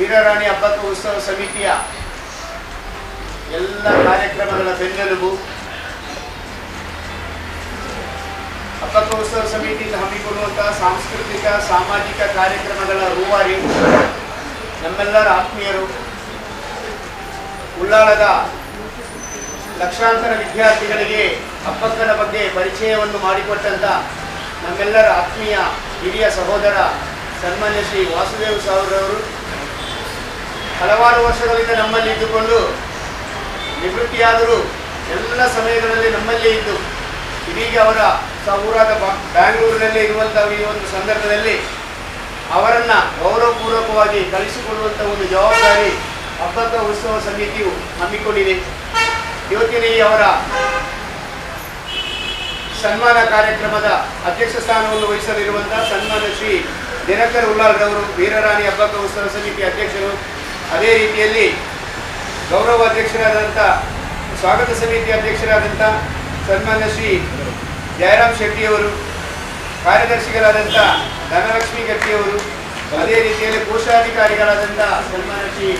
ವೀರರಾಣಿ ಹಬ್ಬದ ಉತ್ಸವ ಸಮಿತಿಯ ಎಲ್ಲ ಕಾರ್ಯಕ್ರಮಗಳ ಬೆನ್ನೆಲುಬು ಹಬ್ಬದ ಉತ್ಸವ ಸಮಿತಿಯಿಂದ ಹಮ್ಮಿಕೊಳ್ಳುವಂತಹ ಸಾಂಸ್ಕೃತಿಕ ಸಾಮಾಜಿಕ ಕಾರ್ಯಕ್ರಮಗಳ ರೂವಾರಿ ನಮ್ಮೆಲ್ಲರ ಆತ್ಮೀಯರು, ಉಳ್ಳಾಳದ ಲಕ್ಷಾಂತರ ವಿದ್ಯಾರ್ಥಿಗಳಿಗೆ ಹಬ್ಬಕ್ಕನ ಬಗ್ಗೆ ಪರಿಚಯವನ್ನು ಮಾಡಿಕೊಟ್ಟಂತ ನಮ್ಮೆಲ್ಲರ ಆತ್ಮೀಯ ಹಿರಿಯ ಸಹೋದರ ಸನ್ಮಾನ್ಯ ಶ್ರೀ ವಾಸುದೇವ್ ಸಾವ್ರವರು ಹಲವಾರು ವರ್ಷಗಳಿಂದ ನಮ್ಮಲ್ಲಿ ಇದ್ದುಕೊಂಡು ನಿವೃತ್ತಿಯಾದರೂ ಎಲ್ಲ ಸಮಯಗಳಲ್ಲಿ ನಮ್ಮಲ್ಲೇ ಇದ್ದು ಇದೀಗ ಅವರ ಊರಾದ ಬ್ಯಾಂಗ್ಳೂರಿನಲ್ಲೇ ಇರುವಂತಹ ಈ ಒಂದು ಸಂದರ್ಭದಲ್ಲಿ ಅವರನ್ನು ಗೌರವಪೂರ್ವಕವಾಗಿ ಕಳಿಸಿಕೊಳ್ಳುವಂಥ ಒಂದು ಜವಾಬ್ದಾರಿ ಹಬ್ಬದ ಉತ್ಸವ ಸಮಿತಿಯು ಹಮ್ಮಿಕೊಂಡಿದೆ. ಇವತ್ತಿನ ಈ ಅವರ ಸನ್ಮಾನ ಕಾರ್ಯಕ್ರಮದ ಅಧ್ಯಕ್ಷ ಸ್ಥಾನವನ್ನು ವಹಿಸಲಿರುವಂತಹ ಸನ್ಮಾನ್ಯ ಶ್ರೀ ದಿನಕರ್ ಉಳ್ಳಾಳ್ರವರು ವೀರರಾಣಿ ಹಬ್ಬದ ಉತ್ಸವ ಸಮಿತಿ ಅಧ್ಯಕ್ಷರು, ಅದೇ ರೀತಿಯಲ್ಲಿ ಗೌರವ ಅಧ್ಯಕ್ಷರಾದಂಥ ಸ್ವಾಗತ ಸಮಿತಿ ಅಧ್ಯಕ್ಷರಾದಂಥ ಸನ್ಮಾನ್ಯ ಶ್ರೀ ಜಯರಾಮ್ ಶೆಟ್ಟಿಯವರು, ಕಾರ್ಯದರ್ಶಿಗಳಾದಂಥ ಧನಲಕ್ಷ್ಮಿ ಗಟ್ಟಿಯವರು, ಅದೇ ರೀತಿಯಲ್ಲಿ ಕೋಶಾಧಿಕಾರಿಗಳಾದಂಥ ಸನ್ಮಾನ್ಯ ಶ್ರೀ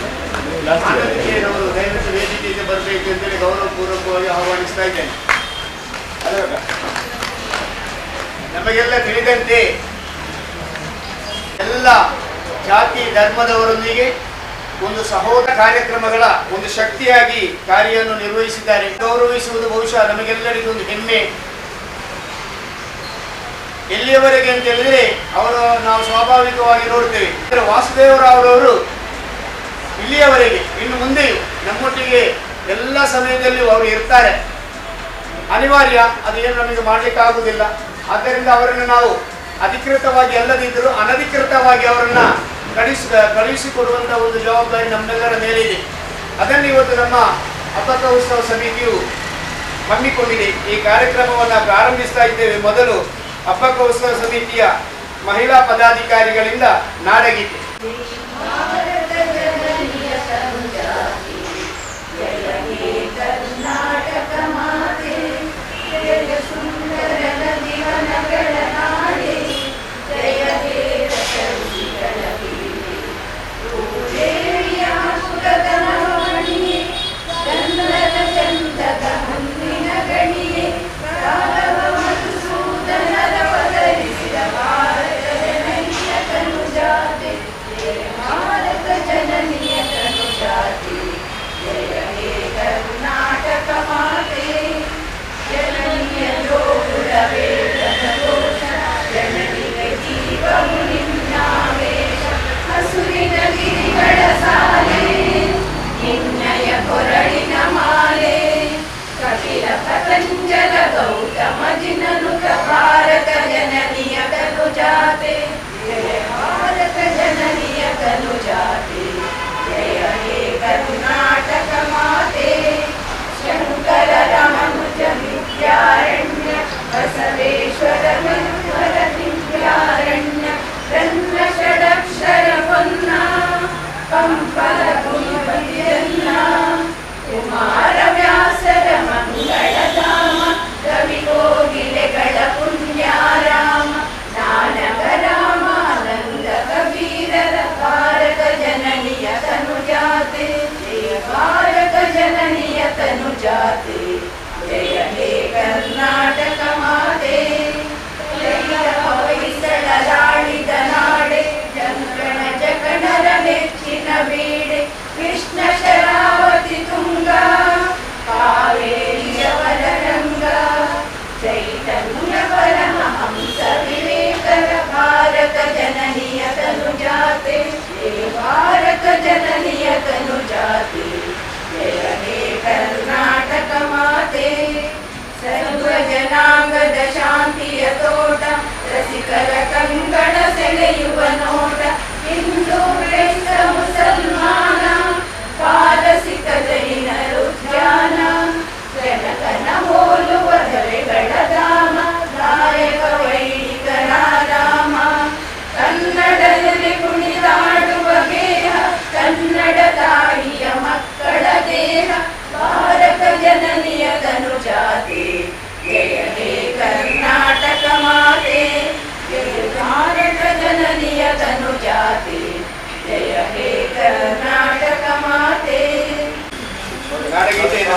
ಆನಂದಜಿಯವರು ದಯವಿಟ್ಟು ವೇದಿಕೆಗೆ ಬರಬೇಕು ಅಂತೇಳಿ ಗೌರವಪೂರ್ವಕವಾಗಿ ಆಹ್ವಾನಿಸ್ತಾ ಇದ್ದೇನೆ. ನಮಗೆಲ್ಲ ತಿಳಿದಂತೆ ಎಲ್ಲ ಜಾತಿ ಧರ್ಮದವರೊಂದಿಗೆ ಒಂದು ಸಹೋದರ ಕಾರ್ಯಕ್ರಮಗಳ ಒಂದು ಶಕ್ತಿಯಾಗಿ ಕಾರ್ಯವನ್ನು ನಿರ್ವಹಿಸಿದ್ದಾರೆ. ಗೌರವಿಸುವುದು ಬಹುಶಃ ನಮಗೆಲ್ಲರಿಗೂ ಒಂದು ಹೆಮ್ಮೆ. ಎಲ್ಲಿಯವರೆಗೆ ಅಂತ ಹೇಳಿದ್ರೆ ಅವರು ನಾವು ಸ್ವಾಭಾವಿಕವಾಗಿ ನೋಡ್ತೇವೆ. ವಾಸುದೇವರಾವ್ರವರು ಇಲ್ಲಿಯವರೆಗೆ ಇನ್ನು ಮುಂದೆಯೂ ನಮ್ಮೊಟ್ಟಿಗೆ ಎಲ್ಲ ಸಮಯದಲ್ಲಿಯೂ ಅವರು ಇರ್ತಾರೆ. ಅನಿವಾರ್ಯ, ಅದೇನು ನಮಗೆ ಮಾಡಲಿಕ್ಕಾಗುವುದಿಲ್ಲ. ಆದ್ದರಿಂದ ಅವರನ್ನು ನಾವು ಅಧಿಕೃತವಾಗಿ ಅಲ್ಲದಿದ್ದರೂ ಅನಧಿಕೃತವಾಗಿ ಅವರನ್ನು ಕಳುಹಿಸಿಕೊಡುವಂಥ ಒಂದು ಜವಾಬ್ದಾರಿ ನಮ್ಮೆಲ್ಲರ ಮೇಲೆ ಇದೆ. ಅದನ್ನು ಇವತ್ತು ನಮ್ಮ ಹಬ್ಬದ ಉತ್ಸವ ಸಮಿತಿಯು ಹಮ್ಮಿಕೊಂಡಿದೆ. ಈ ಕಾರ್ಯಕ್ರಮವನ್ನು ಪ್ರಾರಂಭಿಸ್ತಾ ಇದ್ದೇವೆ. ಮೊದಲು ಹಬ್ಬದ ಉತ್ಸವ ಸಮಿತಿಯ ಮಹಿಳಾ ಪದಾಧಿಕಾರಿಗಳಿಂದ ನಾಡಗೀತೆ. Hare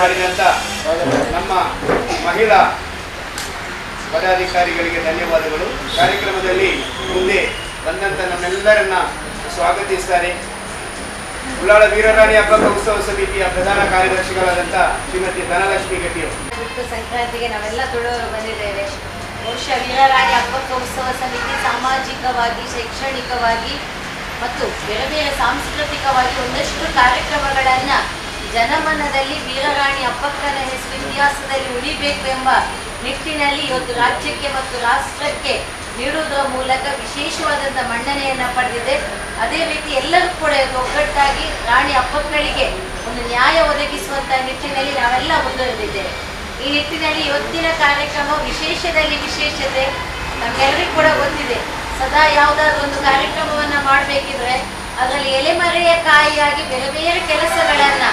ಮಾಡಿದಂಥ ನಮ್ಮ ಮಹಿಳಾ ಪದಾಧಿಕಾರಿಗಳಿಗೆ ಧನ್ಯವಾದಗಳು. ಕಾರ್ಯಕ್ರಮದಲ್ಲಿ ಮುಂದೆ ಬಂದಂಥ ನಮ್ಮೆಲ್ಲರನ್ನ ಸ್ವಾಗತಿಸ್ತಾರೆ. ಉಳ್ಳಾಳ ವೀರರಾಣಿ ಹಬ್ಬದ ಉತ್ಸವ ಸಮಿತಿಯ ಪ್ರಧಾನ ಕಾರ್ಯದರ್ಶಿಗಳಾದಂಥ ಶ್ರೀಮತಿ ಧನಲಕ್ಷ್ಮಿ ಗಟ್ಟಿಯವರು. ಸಂಕ್ರಾಂತಿಗೆ ನಾವೆಲ್ಲ ತುಳುವರು ಬಂದಿದ್ದೇವೆ. ಬಹುಶಃ ವೀರರಾಣಿ ಹಬ್ಬದ ಉತ್ಸವ ಸಮಿತಿ ಸಾಮಾಜಿಕವಾಗಿ, ಶೈಕ್ಷಣಿಕವಾಗಿ ಮತ್ತು ಬೇರೆ ಬೇರೆ ಸಾಂಸ್ಕೃತಿಕವಾಗಿ ಒಂದಷ್ಟು ಕಾರ್ಯಕ್ರಮಗಳನ್ನು ಜನಮನದಲ್ಲಿ ವೀರರಾಣಿ ಹಬ್ಬಕ್ಕನ ಹೆಸರು ಇತಿಹಾಸದಲ್ಲಿ ಉಳಿಬೇಕು ಎಂಬ ನಿಟ್ಟಿನಲ್ಲಿ ಇವತ್ತು ರಾಜ್ಯಕ್ಕೆ ಮತ್ತು ರಾಷ್ಟ್ರಕ್ಕೆ ನೀಡುವುದರ ಮೂಲಕ ವಿಶೇಷವಾದಂಥ ಮನ್ನಣೆಯನ್ನು ಪಡೆದಿದೆ. ಅದೇ ರೀತಿ ಎಲ್ಲರೂ ಕೂಡ ಒಗ್ಗಟ್ಟಾಗಿ ರಾಣಿ ಹಬ್ಬಗಳಿಗೆ ಒಂದು ನ್ಯಾಯ ಒದಗಿಸುವಂಥ ನಿಟ್ಟಿನಲ್ಲಿ ನಾವೆಲ್ಲ ಮುಂದುವರೆದಿದ್ದೇವೆ. ಈ ನಿಟ್ಟಿನಲ್ಲಿ ಇವತ್ತಿನ ಕಾರ್ಯಕ್ರಮ ವಿಶೇಷದಲ್ಲಿ ವಿಶೇಷತೆ ನಮಗೆಲ್ಲರಿಗೂ ಕೂಡ ಗೊತ್ತಿದೆ. ಸದಾ ಯಾವುದಾದ್ರೂ ಒಂದು ಕಾರ್ಯಕ್ರಮವನ್ನು ಮಾಡಬೇಕಿದ್ರೆ ಅದರಲ್ಲಿ ಎಲೆಮರೆಯ ಕಾಯಿಯಾಗಿ ಬೇರೆ ಬೇರೆ ಕೆಲಸಗಳನ್ನು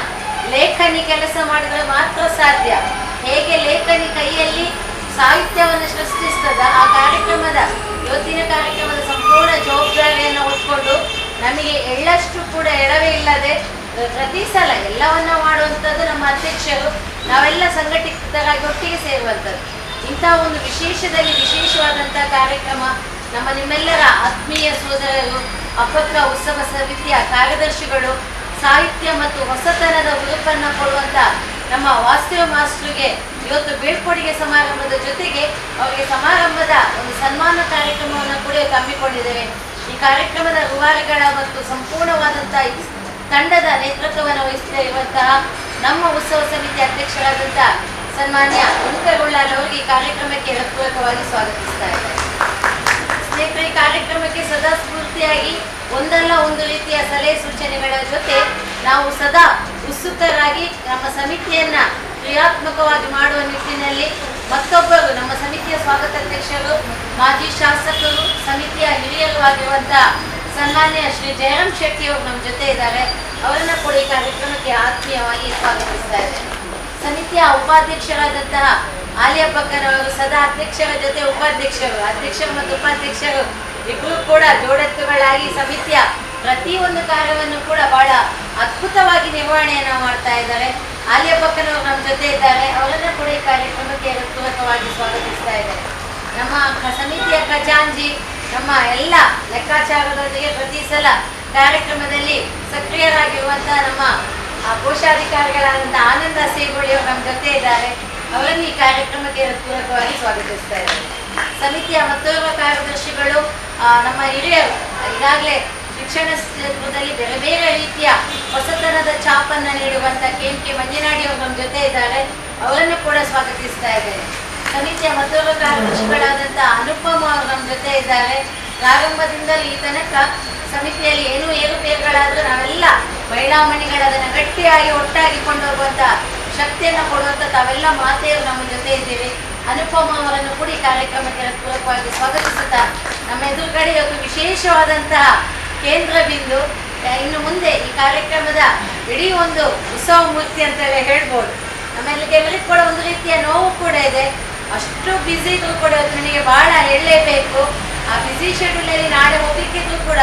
ಲೇಖನಿ ಕೆಲಸ ಮಾಡಿದರೆ ಮಾತ್ರ ಸಾಧ್ಯ. ಹೇಗೆ ಲೇಖನಿ ಕೈಯಲ್ಲಿ ಸಾಹಿತ್ಯವನ್ನು ಸೃಷ್ಟಿಸ್ತದ ಆ ಕಾರ್ಯಕ್ರಮದ ಇವತ್ತಿನ ಕಾರ್ಯಕ್ರಮದ ಸಂಪೂರ್ಣ ಜವಾಬ್ದಾರಿಯನ್ನು ಹೊತ್ಕೊಂಡು ನಮಗೆ ಎಳ್ಳಷ್ಟು ಕೂಡ ಎಡವೇ ಇಲ್ಲದೆ ಪ್ರತಿ ಸಲ ಎಲ್ಲವನ್ನ ಮಾಡುವಂಥದ್ದು ನಮ್ಮ ಅಧ್ಯಕ್ಷರು, ನಾವೆಲ್ಲ ಸಂಘಟಿತರಾಗಿ ಒಟ್ಟಿಗೆ ಸೇರುವಂಥದ್ದು. ಇಂಥ ಒಂದು ವಿಶೇಷದಲ್ಲಿ ವಿಶೇಷವಾದಂಥ ಕಾರ್ಯಕ್ರಮ ನಮ್ಮ ನಿಮ್ಮೆಲ್ಲರ ಆತ್ಮೀಯ ಸೋದರರು, ಹಬ್ಬಕ್ಕ ಉತ್ಸವ ಸಮಿತಿಯ ಕಾರ್ಯದರ್ಶಿಗಳು, ಸಾಹಿತ್ಯ ಮತ್ತು ಹೊಸತನದ ಹುರುಪನ್ನು ಕೊಡುವಂಥ ನಮ್ಮ ವಾಸ್ತವ ಮಾಸ್ಟರ್ಗೆ ಇವತ್ತು ಬೀಳ್ಕೊಡುಗೆ ಸಮಾರಂಭದ ಜೊತೆಗೆ ಅವರಿಗೆ ಸಮಾರಂಭದ ಒಂದು ಸನ್ಮಾನ ಕಾರ್ಯಕ್ರಮವನ್ನು ಕೂಡ ಹಮ್ಮಿಕೊಂಡಿದ್ದೇವೆ. ಈ ಕಾರ್ಯಕ್ರಮದ ರೂವಾರಿಗಳ ಮತ್ತು ಸಂಪೂರ್ಣವಾದಂಥ ತಂಡದ ನೇತೃತ್ವವನ್ನು ವಹಿಸ್ತಾ ಇರುವಂತಹ ನಮ್ಮ ಉತ್ಸವ ಸಮಿತಿ ಅಧ್ಯಕ್ಷರಾದಂಥ ಸನ್ಮಾನ್ಯ ಉಂಕರುಳ್ಳಾಲ್ ಅವರಿಗೆ ಈ ಕಾರ್ಯಕ್ರಮಕ್ಕೆ ಹೃತ್ಪೂರ್ವಕವಾಗಿ ಸ್ವಾಗತಿಸ್ತಾ ಇದ್ದಾರೆ. ಸ್ನೇಹಿತರೆ, ಈ ಕಾರ್ಯಕ್ರಮಕ್ಕೆ ಸದಾ ಸ್ಫೂರ್ತಿಯಾಗಿ ಒಂದಲ್ಲ ಒಂದು ರೀತಿಯ ಸಲಹೆ ಸೂಚನೆಗಳ ಜೊತೆ ನಾವು ಸದಾ ಉತ್ಸುಕರಾಗಿ ನಮ್ಮ ಸಮಿತಿಯನ್ನ ಕ್ರಿಯಾತ್ಮಕವಾಗಿ ಮಾಡುವ ನಿಟ್ಟಿನಲ್ಲಿ ಮತ್ತೊಬ್ಬರು ನಮ್ಮ ಸಮಿತಿಯ ಸ್ವಾಗತಾಧ್ಯಕ್ಷರು, ಮಾಜಿ ಶಾಸಕರು, ಸಮಿತಿಯ ಹಿರಿಯರು ಆಗಿರುವಂತಹ ಸನ್ಮಾನ್ಯ ಶ್ರೀ ಜಯರಾಮ್ ಶೆಟ್ಟಿ ಅವರು ನಮ್ಮ ಜೊತೆ ಇದ್ದಾರೆ. ಅವರನ್ನ ಕೂಡ ಈ ಕಾರ್ಯಕ್ರಮಕ್ಕೆ ಆತ್ಮೀಯವಾಗಿ ಸ್ವಾಗತಿಸ್ತಾ ಇದ್ದಾರೆ. ಸಮಿತಿಯ ಉಪಾಧ್ಯಕ್ಷರಾದಂತಹ ಆಲಿಯಾ ಬಕ್ಕನವರು ಸದಾ ಅಧ್ಯಕ್ಷರ ಜೊತೆ ಉಪಾಧ್ಯಕ್ಷರು, ಅಧ್ಯಕ್ಷರು ಮತ್ತು ಉಪಾಧ್ಯಕ್ಷರು ಇಬ್ಬರು ಕೂಡ ಜೋಡೆತ್ತುಗಳಾಗಿ ಸಮಿತಿಯ ಪ್ರತಿಯೊಂದು ಕಾರ್ಯವನ್ನು ಕೂಡ ಬಹಳ ಅದ್ಭುತವಾಗಿ ನಿರ್ವಹಣೆಯನ್ನು ಮಾಡ್ತಾ ಇದ್ದಾರೆ. ಆಲಿಯಾ ಬಕ್ಕನವರು ನಮ್ಮ ಜೊತೆ ಇದ್ದಾರೆ. ಅವರನ್ನ ಕೂಡ ಈ ಕಾರ್ಯಕ್ರಮಕ್ಕೆ ಹೃತ್ಪೂರ್ವಕವಾಗಿ ಸ್ವಾಗತಿಸ್ತಾ ಇದ್ದಾರೆ. ನಮ್ಮ ಸಮಿತಿಯ ಖಜಾಂಜಿ, ನಮ್ಮ ಎಲ್ಲ ಲೆಕ್ಕಾಚಾರದೊಂದಿಗೆ ಪ್ರತಿ ಸಲ ಕಾರ್ಯಕ್ರಮದಲ್ಲಿ ಸಕ್ರಿಯರಾಗಿರುವಂತಹ ನಮ್ಮ ಕೋಶಾಧಿಕಾರಿಗಳಾದಂಥ ಆನಂದ ಸೇಗೋಳಿ ಅವರು ನಮ್ಮ ಜೊತೆ ಇದ್ದಾರೆ. ಅವರನ್ನು ಈ ಕಾರ್ಯಕ್ರಮಕ್ಕೆ ಹೃತ್ಪೂರ್ವಕವಾಗಿ ಸ್ವಾಗತಿಸ್ತಾ ಇದ್ದಾರೆ. ಸಮಿತಿಯ ಮತ್ತೋರ್ವ ಕಾರ್ಯದರ್ಶಿಗಳು, ನಮ್ಮ ಹಿರಿಯರು, ಈಗಾಗಲೇ ಶಿಕ್ಷಣ ಕ್ಷೇತ್ರದಲ್ಲಿ ಬೇರೆ ಬೇರೆ ರೀತಿಯ ಹೊಸತನದ ಛಾಪನ್ನು ನೀಡುವಂಥ ಕೆ ಮಂಜನಾಡಿ ಅವರು ನಮ್ಮ ಜೊತೆ ಇದ್ದಾರೆ. ಅವರನ್ನು ಕೂಡ ಸ್ವಾಗತಿಸ್ತಾ ಇದ್ದಾರೆ. ಸಮಿತಿಯ ಮತ್ತೋರ್ವ ಕಾರ್ಯದರ್ಶಿಗಳಾದಂಥ ಅನುಪಮ ಅವರು ನಮ್ಮ ಜೊತೆ ಇದ್ದಾರೆ. ಪ್ರಾರಂಭದಿಂದಲೂ ಈ ತನಕ ಸಮಿತಿಯಲ್ಲಿ ಏನೂ ಏರುಪೇರುಗಳಾದರೂ ನಾವೆಲ್ಲ ಮಹಿಳಾ ಮಣಿಗಳು ಅದನ್ನು ಗಟ್ಟಿಯಾಗಿ ಒಟ್ಟಾಗಿ ಕೊಂಡೋಗುವಂಥ ಶಕ್ತಿಯನ್ನು ಕೊಡುವಂಥ ತಾವೆಲ್ಲ ಮಾತೆಯರು ನಮ್ಮ ಜೊತೆ ಇದ್ದೀವಿ. ಅನುಪಮ ಅವರನ್ನು ಕೂಡ ಈ ಕಾರ್ಯಕ್ರಮಕ್ಕೆ ಪೂರಕವಾಗಿ ಸ್ವಾಗತಿಸುತ್ತಾ ನಮ್ಮ ಎದುರುಗಡೆ ಇವತ್ತು ವಿಶೇಷವಾದಂತಹ ಕೇಂದ್ರ ಬಿಂದು, ಇನ್ನು ಮುಂದೆ ಈ ಕಾರ್ಯಕ್ರಮದ ಇಡೀ ಒಂದು ಉತ್ಸವ ಮೂರ್ತಿ ಅಂತಲೇ ಹೇಳ್ಬೋದು. ನಮ್ಮೆಲ್ಲರಿಗೂ ಕೂಡ ಒಂದು ರೀತಿಯ ನೋವು ಕೂಡ ಇದೆ. ಅಷ್ಟು ಬ್ಯುಸಿ ಇದ್ರೂ ಕೂಡ ನನಗೆ ಬಹಳ ಹೇಳಲೇಬೇಕು. ಆ ಬ್ಯುಸಿ ಶೆಡ್ಯೂಲಲ್ಲಿ ನಾಳೆ ಹೋಗ್ಲಿಕ್ಕಿದ್ರು ಕೂಡ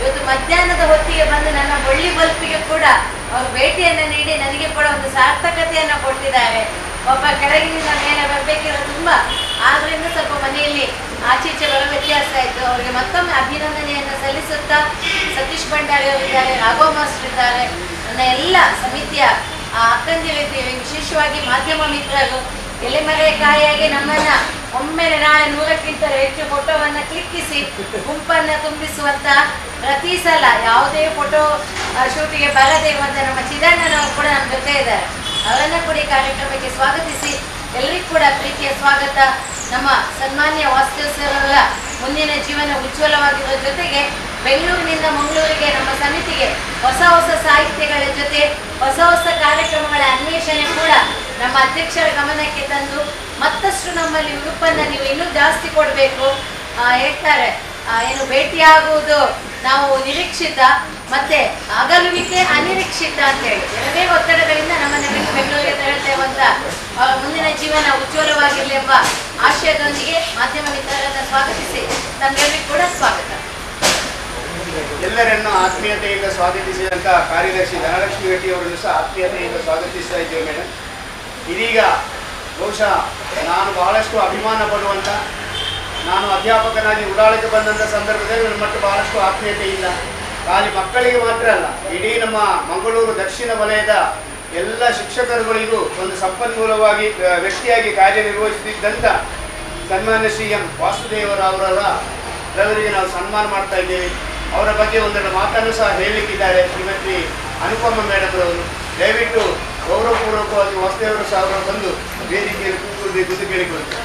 ಇವತ್ತು ಮಧ್ಯಾಹ್ನದ ಹೊತ್ತಿಗೆ ಬಂದು ನನ್ನ ಬಳ್ಳಿ ಬಲ್ಪಿಗೆ ಕೂಡ ಅವರು ಭೇಟಿಯನ್ನು ನೀಡಿ ನನಗೆ ಕೂಡ ಒಂದು ಸಾರ್ಥಕತೆಯನ್ನು ಕೊಟ್ಟಿದ್ದಾರೆ. ಒಬ್ಬ ಕೆಳಗಿನಿಂದ ಮೇಲೆ ಬರಬೇಕಿರೋ ತುಂಬ, ಆದ್ರಿಂದ ಸ್ವಲ್ಪ ಮನೆಯಲ್ಲಿ ಆಚೀಚೆ ಬರೋ ವ್ಯತ್ಯಾಸ ಆಯಿತು. ಅವರಿಗೆ ಮತ್ತೊಮ್ಮೆ ಅಭಿನಂದನೆಯನ್ನು ಸಲ್ಲಿಸುತ್ತಾ ಸತೀಶ್ ಭಂಡಾರಿ ಅವರಿದ್ದಾರೆ, ರಾಘವ ಮಾಸ್ಟರ್ ಇದ್ದಾರೆ, ನನ್ನ ಎಲ್ಲ ಸಮಿತಿಯ ಅಕ್ಕಂದಿರಿದ್ದೀವಿ, ವಿಶೇಷವಾಗಿ ಮಾಧ್ಯಮ ಮಿತ್ರರು ಎಲೆಮರೆಕಾಯಿಯಾಗಿ ನಮ್ಮನ್ನ ಒಮ್ಮೆಲೆ ನಾಳೆ 100ಕ್ಕಿಂತಲೂ ಹೆಚ್ಚು ಫೋಟೋವನ್ನು ಕ್ಲಿಕ್ಕಿಸಿ ಗುಂಪನ್ನು ತುಂಬಿಸುವಂತ, ಪ್ರತಿ ಸಲ ಯಾವುದೇ ಫೋಟೋ ಶೂಟಿಗೆ ಬರದೇ ಇರುವಂತ ನಮ್ಮ ಚಿದಣ್ಣನವರು ಕೂಡ ನಮ್ಮ ಜೊತೆ ಇದ್ದಾರೆ. ಅವರನ್ನ ಕೂಡ ಈ ಕಾರ್ಯಕ್ರಮಕ್ಕೆ ಸ್ವಾಗತಿಸಿ ಎಲ್ಲರಿಗೂ ಕೂಡ ಪ್ರೀತಿಯ ಸ್ವಾಗತ. ನಮ್ಮ ಸನ್ಮಾನ್ಯ ವಾಸ್ತವ ಸರ್ ಮುಂದಿನ ಜೀವನ ಉಜ್ವಲವಾಗಿರೋ ಜೊತೆಗೆ ಬೆಂಗಳೂರಿನಿಂದ ಮಂಗಳೂರಿಗೆ ನಮ್ಮ ಸಮಿತಿಗೆ ಹೊಸ ಹೊಸ ಸಾಹಿತ್ಯಗಳ ಜೊತೆ ಹೊಸ ಹೊಸ ಕಾರ್ಯಕ್ರಮಗಳ ಅನ್ವೇಷಣೆ ಕೂಡ ನಮ್ಮ ಅಧ್ಯಕ್ಷರ ಗಮನಕ್ಕೆ ತಂದು ಮತ್ತಷ್ಟು ನಮ್ಮಲ್ಲಿ ಉಡುಪನ್ನು ನೀವು ಇನ್ನೂ ಜಾಸ್ತಿ ಕೊಡಬೇಕು ಹೇಳ್ತಾರೆ. ಏನು ಭೇಟಿಯಾಗುವುದು ನಾವು ನಿರೀಕ್ಷಿತ, ಮತ್ತೆ ಅಗಲುವಿಕೆ ಅನಿರೀಕ್ಷಿತ ಅಂತ ಹೇಳಿ ಎರಡೇ ಒತ್ತಡಗಳಿಂದ ನಮ್ಮನ್ನು ಬಿಟ್ಟು ಬೆಂಗಳೂರಿಗೆ ತೆರಳುತ್ತೇವಂತ ಅವರ ಮುಂದಿನ ಜೀವನ ಉಜ್ವಲವಾಗಿರಲಿ ಎಂಬ ಆಶಯದೊಂದಿಗೆ ಮಾಧ್ಯಮ ಮಿತ್ರರನ್ನು ಸ್ವಾಗತಿಸಿ ತಮ್ಮೆಲ್ಲರಿಗೂ ಕೂಡ ಸ್ವಾಗತ. ಎಲ್ಲರನ್ನು ಆತ್ಮೀಯತೆಯಿಂದ ಸ್ವಾಗತಿಸಿದಂಥ ಕಾರ್ಯದರ್ಶಿ ಧನಲಕ್ಷ್ಮಿ ರೆಡ್ಡಿ ಅವರನ್ನು ಸಹ ಆತ್ಮೀಯತೆಯಿಂದ ಸ್ವಾಗತಿಸ್ತಾ ಇದ್ದೇವೆ ಮೇಡಮ್. ಇದೀಗ ಬಹುಶಃ ನಾನು ಬಹಳಷ್ಟು ಅಭಿಮಾನ ಪಡುವಂಥ, ನಾನು ಅಧ್ಯಾಪಕನಾಗಿ ಉಡಾಳಕ್ಕೆ ಬಂದಂಥ ಸಂದರ್ಭದಲ್ಲಿ ನನ್ನ ಮಟ್ಟ ಬಹಳಷ್ಟು ಆತ್ಮೀಯತೆ ಇಲ್ಲ. ಖಾಲಿ ಮಕ್ಕಳಿಗೆ ಮಾತ್ರ ಅಲ್ಲ, ಇಡೀ ನಮ್ಮ ಮಂಗಳೂರು ದಕ್ಷಿಣ ವಲಯದ ಎಲ್ಲ ಶಿಕ್ಷಕರುಗಳಿಗೂ ಒಂದು ಸಂಪನ್ಮೂಲವಾಗಿ ವ್ಯಕ್ತಿಯಾಗಿ ಕಾರ್ಯನಿರ್ವಹಿಸುತ್ತಿದ್ದಂಥ ಸನ್ಮಾನ್ಯ ಶ್ರೀ ಎಂ ವಾಸುದೇವರವರಿಗೆ ನಾವು ಸನ್ಮಾನ ಮಾಡ್ತಾ ಇದ್ದೇವೆ. ಅವರ ಬಗ್ಗೆ ಒಂದೆರಡು ಮಾತನ್ನು ಸಹ ಹೇಳಲಿಕ್ಕಿದ್ದಾರೆ ಶ್ರೀಮತಿ ಅನುಪಮ ಮೇಡಮ್ರವರು. ದಯವಿಟ್ಟು ಗೌರವಪೂರ್ವಕವಾಗಿ ವಾಸುದೇವರು ಸಹ ಅವರು ಬಂದು ವೇದಿಕೆಯಲ್ಲಿ ಕೂತ್ಕೊಳ್ಬೇಕು ಎಂದು ಕೇಳಿಕೊಳ್ತಾರೆ.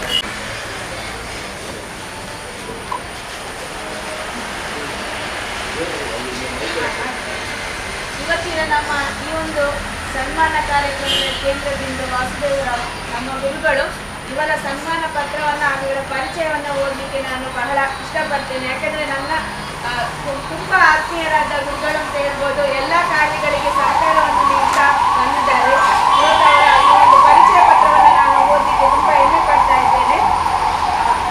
ಇವತ್ತಿನ ನಮ್ಮ ಈ ಒಂದು ಸನ್ಮಾನ ಕಾರ್ಯಕ್ರಮದ ಕೇಂದ್ರ ಬಿಂದು ವಾಸುದೇವರಾವ್ ನಮ್ಮ ಗುರುಗಳು. ಇವರ ಸನ್ಮಾನ ಪತ್ರವನ್ನು ಹಾಗೂ ಇವರ ಪರಿಚಯವನ್ನು ಓದಲಿಕ್ಕೆ ನಾನು ಬಹಳ ಇಷ್ಟಪಡ್ತೇನೆ. ಯಾಕೆಂದರೆ ನನ್ನ ತುಂಬ ಆತ್ಮೀಯರಾದ ಗುರುಗಳು ಅಂತ ಹೇಳ್ಬೋದು. ಎಲ್ಲ ಕಾರ್ಯಗಳಿಗೆ ಸಹಕಾರವನ್ನು ನೀಡ್ತಾ ಬಂದಿದ್ದಾರೆ. ಇವತ್ತು ಅವರ ಈ ಒಂದು ಪರಿಚಯ ಪತ್ರವನ್ನು ನಾನು ಓದಲಿಕ್ಕೆ ತುಂಬ ಹೆಮ್ಮೆ ಪಡ್ತಾ ಇದ್ದೇನೆ.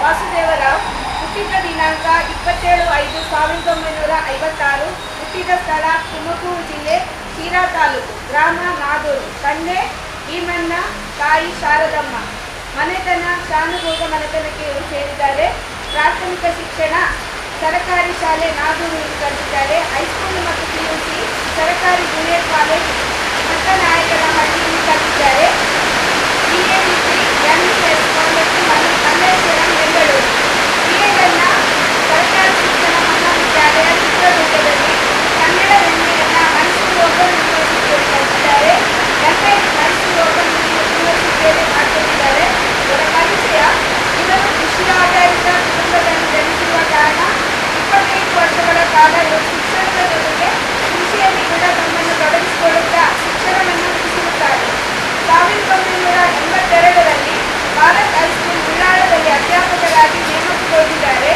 ವಾಸುದೇವರಾವ್ ಹುಟ್ಟಿದ ದಿನಾಂಕ 27/5/1956. ಹುಟ್ಟಿದ ಸ್ಥಳ ತುಮಕೂರು ಜಿಲ್ಲೆ ಶಿರಾ ತಾಲೂಕು, ಗ್ರಾಮ ನಾದೂರು. ತಂದೆ ಭೀಮಣ್ಣ, ತಾಯಿ ಶಾರದಮ್ಮ. ಮನೆತನ ಶಾನುಭೋಗ ಮನೆತನಕ್ಕೆ ಇವರು ಸೇರಿದ್ದಾರೆ. ಪ್ರಾಥಮಿಕ ಶಿಕ್ಷಣ ಸರ್ಕಾರಿ ಶಾಲೆ ನಾದೂರು ಕಲಿತಿದ್ದಾರೆ. ಹೈಸ್ಕೂಲ್ ಮತ್ತು PUC ಸರ್ಕಾರಿ ಜೂನಿಯರ್ ಕಾಲೇಜ್ ಪಟ್ಟನಾಯಕನಹಳ್ಳಿಯಲ್ಲಿ ಕಲಿತಿದ್ದಾರೆ. BABC MSS college Malleshwaram Bengaluru. BAdನ್ನ ಸರ್ಕಾರಿ ಶಿಕ್ಷಣ ಮಹಾವಿದ್ಯಾಲಯ ಚಿತ್ರದುರ್ಗದಲ್ಲಿ. ಕನ್ನಡ MAಯನ್ನ ಮೈಸೂರು ಓಪನ್ ಯೂನಿವರ್ಸಿಟಿಯಲ್ಲಿ ಕಲಿತಿದ್ದಾರೆ. MA ಮೈಸೂರು ಓಪನ್ ಯೂನಿವರ್ಸಿಟಿಯಲ್ಲಿ ಮಾಡಿಕೊಂಡಿದ್ದಾರೆ. ಇವರ ಪರಿಚಯ: ಇವರು ಕೃಷಿ ಆಧಾರಿತ ಕುಟುಂಬದಲ್ಲಿ ಜನಿಸಿರುವ ಕಾರಣ 25 ವರ್ಷಗಳ ಕಾಲ ಇವರು ಶಿಕ್ಷಣದ ಜೊತೆಗೆ ಕೃಷಿಯಲ್ಲಿ ಕೂಡ ತಮ್ಮನ್ನು ತೊಡಗಿಸಿಕೊಳ್ಳುತ್ತಾ ಶಿಕ್ಷಣವನ್ನು ಮುಗಿಸಿರುತ್ತಾರೆ. 1982ರಲ್ಲಿ ಭಾರತ್ ಹೈಸ್ಕೂಲ್ ಉಳ್ಳಾಳದಲ್ಲಿ ಅಧ್ಯಾಪಕರಾಗಿ ನೇಮಕಗೊಂಡಿದ್ದಾರೆ.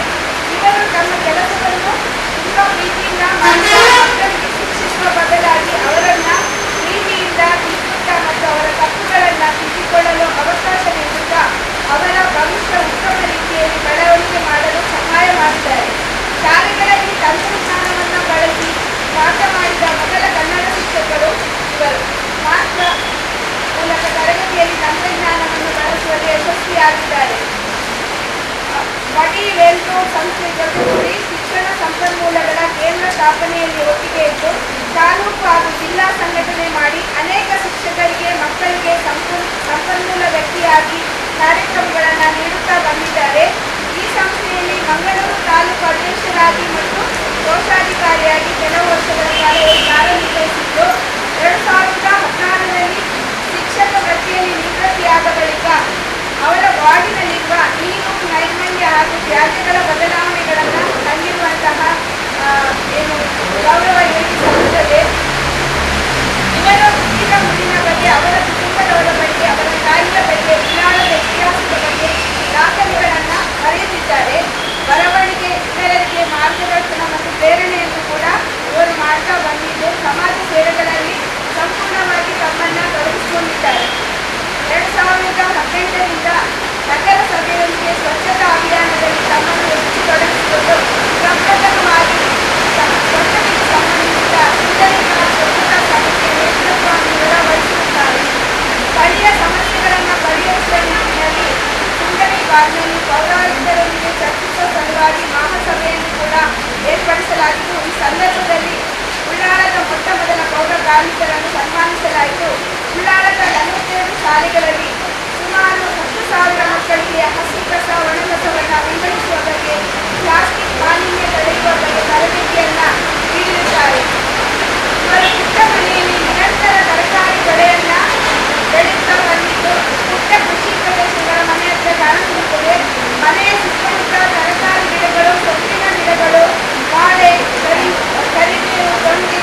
ಇವರು ತಮ್ಮ ಕೆಲಸವನ್ನು ತುಂಬ ಪ್ರೀತಿಯಿಂದ ಮಾಡುವ ಮಕ್ಕಳಿಗೆ ಶಿಕ್ಷಿಸುವ ಬದಲಾಗಿ ಅವರನ್ನ ಪ್ರೀತಿಯಿಂದ ತಿದ್ದುತ್ತಾ ಮತ್ತು ಅವರ ತಪ್ಪುಗಳನ್ನು ತಿದ್ದಿಕೊಳ್ಳಲು ಅವಕಾಶ ನೀಡುತ್ತಾ ಅವರ ಭವಿಷ್ಯ ಉತ್ತಮ ರೀತಿಯಲ್ಲಿ ಬೆಳವಣಿಗೆ ಮಾಡಲು ಸಹಾಯ ಮಾಡಿದ್ದಾರೆ. ಶಾಲೆಗಳಲ್ಲಿ ತಂತ್ರಜ್ಞಾನವನ್ನು ಬಳಸಿ ಪಾಠ ಮಾಡಿದ ಮೊದಲ ಕನ್ನಡ ಶಿಕ್ಷಕರು ಇವರು. ಮಾತ್ರ ಮೂಲಕ ತರಗತಿಯಲ್ಲಿ ತಂತ್ರಜ್ಞಾನವನ್ನು ಬಳಸುವಲ್ಲಿ ಯಶಸ್ವಿಯಾಗಿದ್ದಾರೆ. ವಡಿ ವೆಲ್ಟೋ ಸಂಸ್ಥೆ ಜೊತೆಗೂಡಿ ಶಿಕ್ಷಣ ಸಂಪನ್ಮೂಲಗಳ ಕೇಂದ್ರ ಸ್ಥಾಪನೆಯಲ್ಲಿ ಒಟ್ಟಿಗೆ ಇದ್ದು ತಾಲೂಕು ಹಾಗೂ ಜಿಲ್ಲಾ ಸಂಘಟನೆ ಮಾಡಿ ಅನೇಕ ಶಿಕ್ಷಕರಿಗೆ ಮಕ್ಕಳಿಗೆ ಸಂಪನ್ಮೂಲ ವ್ಯಕ್ತಿಯಾಗಿ ಕಾರ್ಯಕ್ರಮಗಳನ್ನು ನೀಡುತ್ತಾ ಬಂದಿದ್ದಾರೆ. ಈ ಸಂಸ್ಥೆಯಲ್ಲಿ ಮಂಗಳೂರು ತಾಲೂಕು ಅಧ್ಯಕ್ಷರಾಗಿ ಮತ್ತು ಕೋಶಾಧಿಕಾರಿಯಾಗಿ ಕೆಲವು ವರ್ಷಗಳ ಕಾಲ ಕಾರ್ಯನಿರ್ವಹಿಸಿದ್ದು 2016ರಲ್ಲಿ ಶಿಕ್ಷಕ ವೃತ್ತಿಯಲ್ಲಿ ನಿವೃತ್ತಿಯಾದ ಬಳಿಕ ಅವರ ವಾರ್ಡಿನಲ್ಲಿರುವ ನೀರು, ನೈರ್ಮಲ್ಯ ಹಾಗೂ ತ್ಯಾಜ್ಯಗಳ ಬದಲಾವಣೆಗಳನ್ನು ತಂದಿರುವಂತಹ ಗೌರವ ಇವರಿಗೆ ಸಲ್ಲುತ್ತದೆ. ಇವರು ಹುಟ್ಟಿದ ಊರಿನ ಬಗ್ಗೆ, ಅವರ ಕುಟುಂಬದವರ ಬಗ್ಗೆ, ಅವರ ತಾಯಿಯ ಬಗ್ಗೆ, ಉಳ್ಳಾಳದ ಇತಿಹಾಸದ ಬಗ್ಗೆ ದಾಖಲೆಗಳನ್ನು ಬರೆಯುತ್ತಿದ್ದಾರೆ. ಬರವಣಿಗೆ ಇತರರಿಗೆ ಮಾರ್ಗದರ್ಶನ ಮತ್ತು ಪ್ರೇರಣೆಯನ್ನು ಕೂಡ ಇವರು ಮಾಡ್ತಾ ಬಂದಿದ್ದು ಸಮಾಜ ಸೇವೆಗಳಲ್ಲಿ ಸಂಪೂರ್ಣವಾಗಿ ತಮ್ಮನ್ನು ತೊಡಗಿಸಿಕೊಂಡಿದ್ದಾರೆ. 2018ರಿಂದ ನಗರ ಸಭೆಯೊಂದಿಗೆ ಸ್ವಚ್ಛತಾ ಅಭಿಯಾನದಲ್ಲಿ ತಮ್ಮನ್ನು ಹೆಚ್ಚು ತೊಡಗಿಸಿಕೊಂಡು ಪ್ರಪ್ರಥಮವಾಗಿ ಸ್ವಚ್ಛತೆಗೆ ಸಂಬಂಧಿಸಿದ ಸುಂದರಿಗಳ ಸ್ವಚ್ಛತಾ ಸಮಿತಿಯ ನೇತೃತ್ವವನ್ನು ವಹಿಸಿರುತ್ತಾರೆ. ಸ್ಥಳೀಯ ಸಮಸ್ಯೆಗಳನ್ನು ಪರಿಹರಿಸುವ ನಿಟ್ಟಿನಲ್ಲಿ ಸುಂದರಿ ಬಾಗ್ನಲ್ಲಿ ಪೌರಾಯುಕ್ತರೊಂದಿಗೆ ಚರ್ಚಿಸುವ ಸಲುವಾಗಿ ಮಹಾಸಭೆಯನ್ನು ಕೂಡ ಏರ್ಪಡಿಸಲಾಗಿದ್ದು, ಈ ಸಂದರ್ಭದಲ್ಲಿ ಉಳ್ಳಾಳದ ಮೊಟ್ಟ ಮೊದಲ ಪೌರ ಕಾರ್ಮಿಕರನ್ನು ಸನ್ಮಾನಿಸಲಾಯಿತು. ಉಳ್ಳಾಳದ 47 ಶಾಲೆಗಳಲ್ಲಿ ಸುಮಾರು 10,000 ಮಕ್ಕಳಿಗೆ ಹಸಿ ಕಸ, ಒಣಕಸವನ್ನು ವಿಂಗಡಿಸುವ ಬಗ್ಗೆ, ಪ್ಲಾಸ್ಟಿಕ್ ಮಾಲಿನ್ಯ ತಡೆಯುವ ಬಗ್ಗೆ ತರಬೇತಿಯನ್ನು ನೀಡಿರುತ್ತಾರೆ. ಇವರು ಪುಟ್ಟ ಮನೆಯಲ್ಲಿ ನಿರಂತರ ತರಕಾರಿ ಬೆಳೆಯನ್ನು ಬೆಳೆಯುತ್ತಾ ಬಂದಿದ್ದು ಪುಟ್ಟ ಕೃಷಿ ಪ್ರದೇಶಗಳ ಮನೆ ಹತ್ರ ಕಾಣಿಸಿರುತ್ತದೆ. ಮನೆಯ ಸುತ್ತಮುತ್ತ ತರಕಾರಿ ಗಿಡಗಳು, ಸೊಪ್ಪಿನ ಗಿಡಗಳು, ಬಾಳೆ, ಕರಿಬೇವು, ತೊಂಡಿ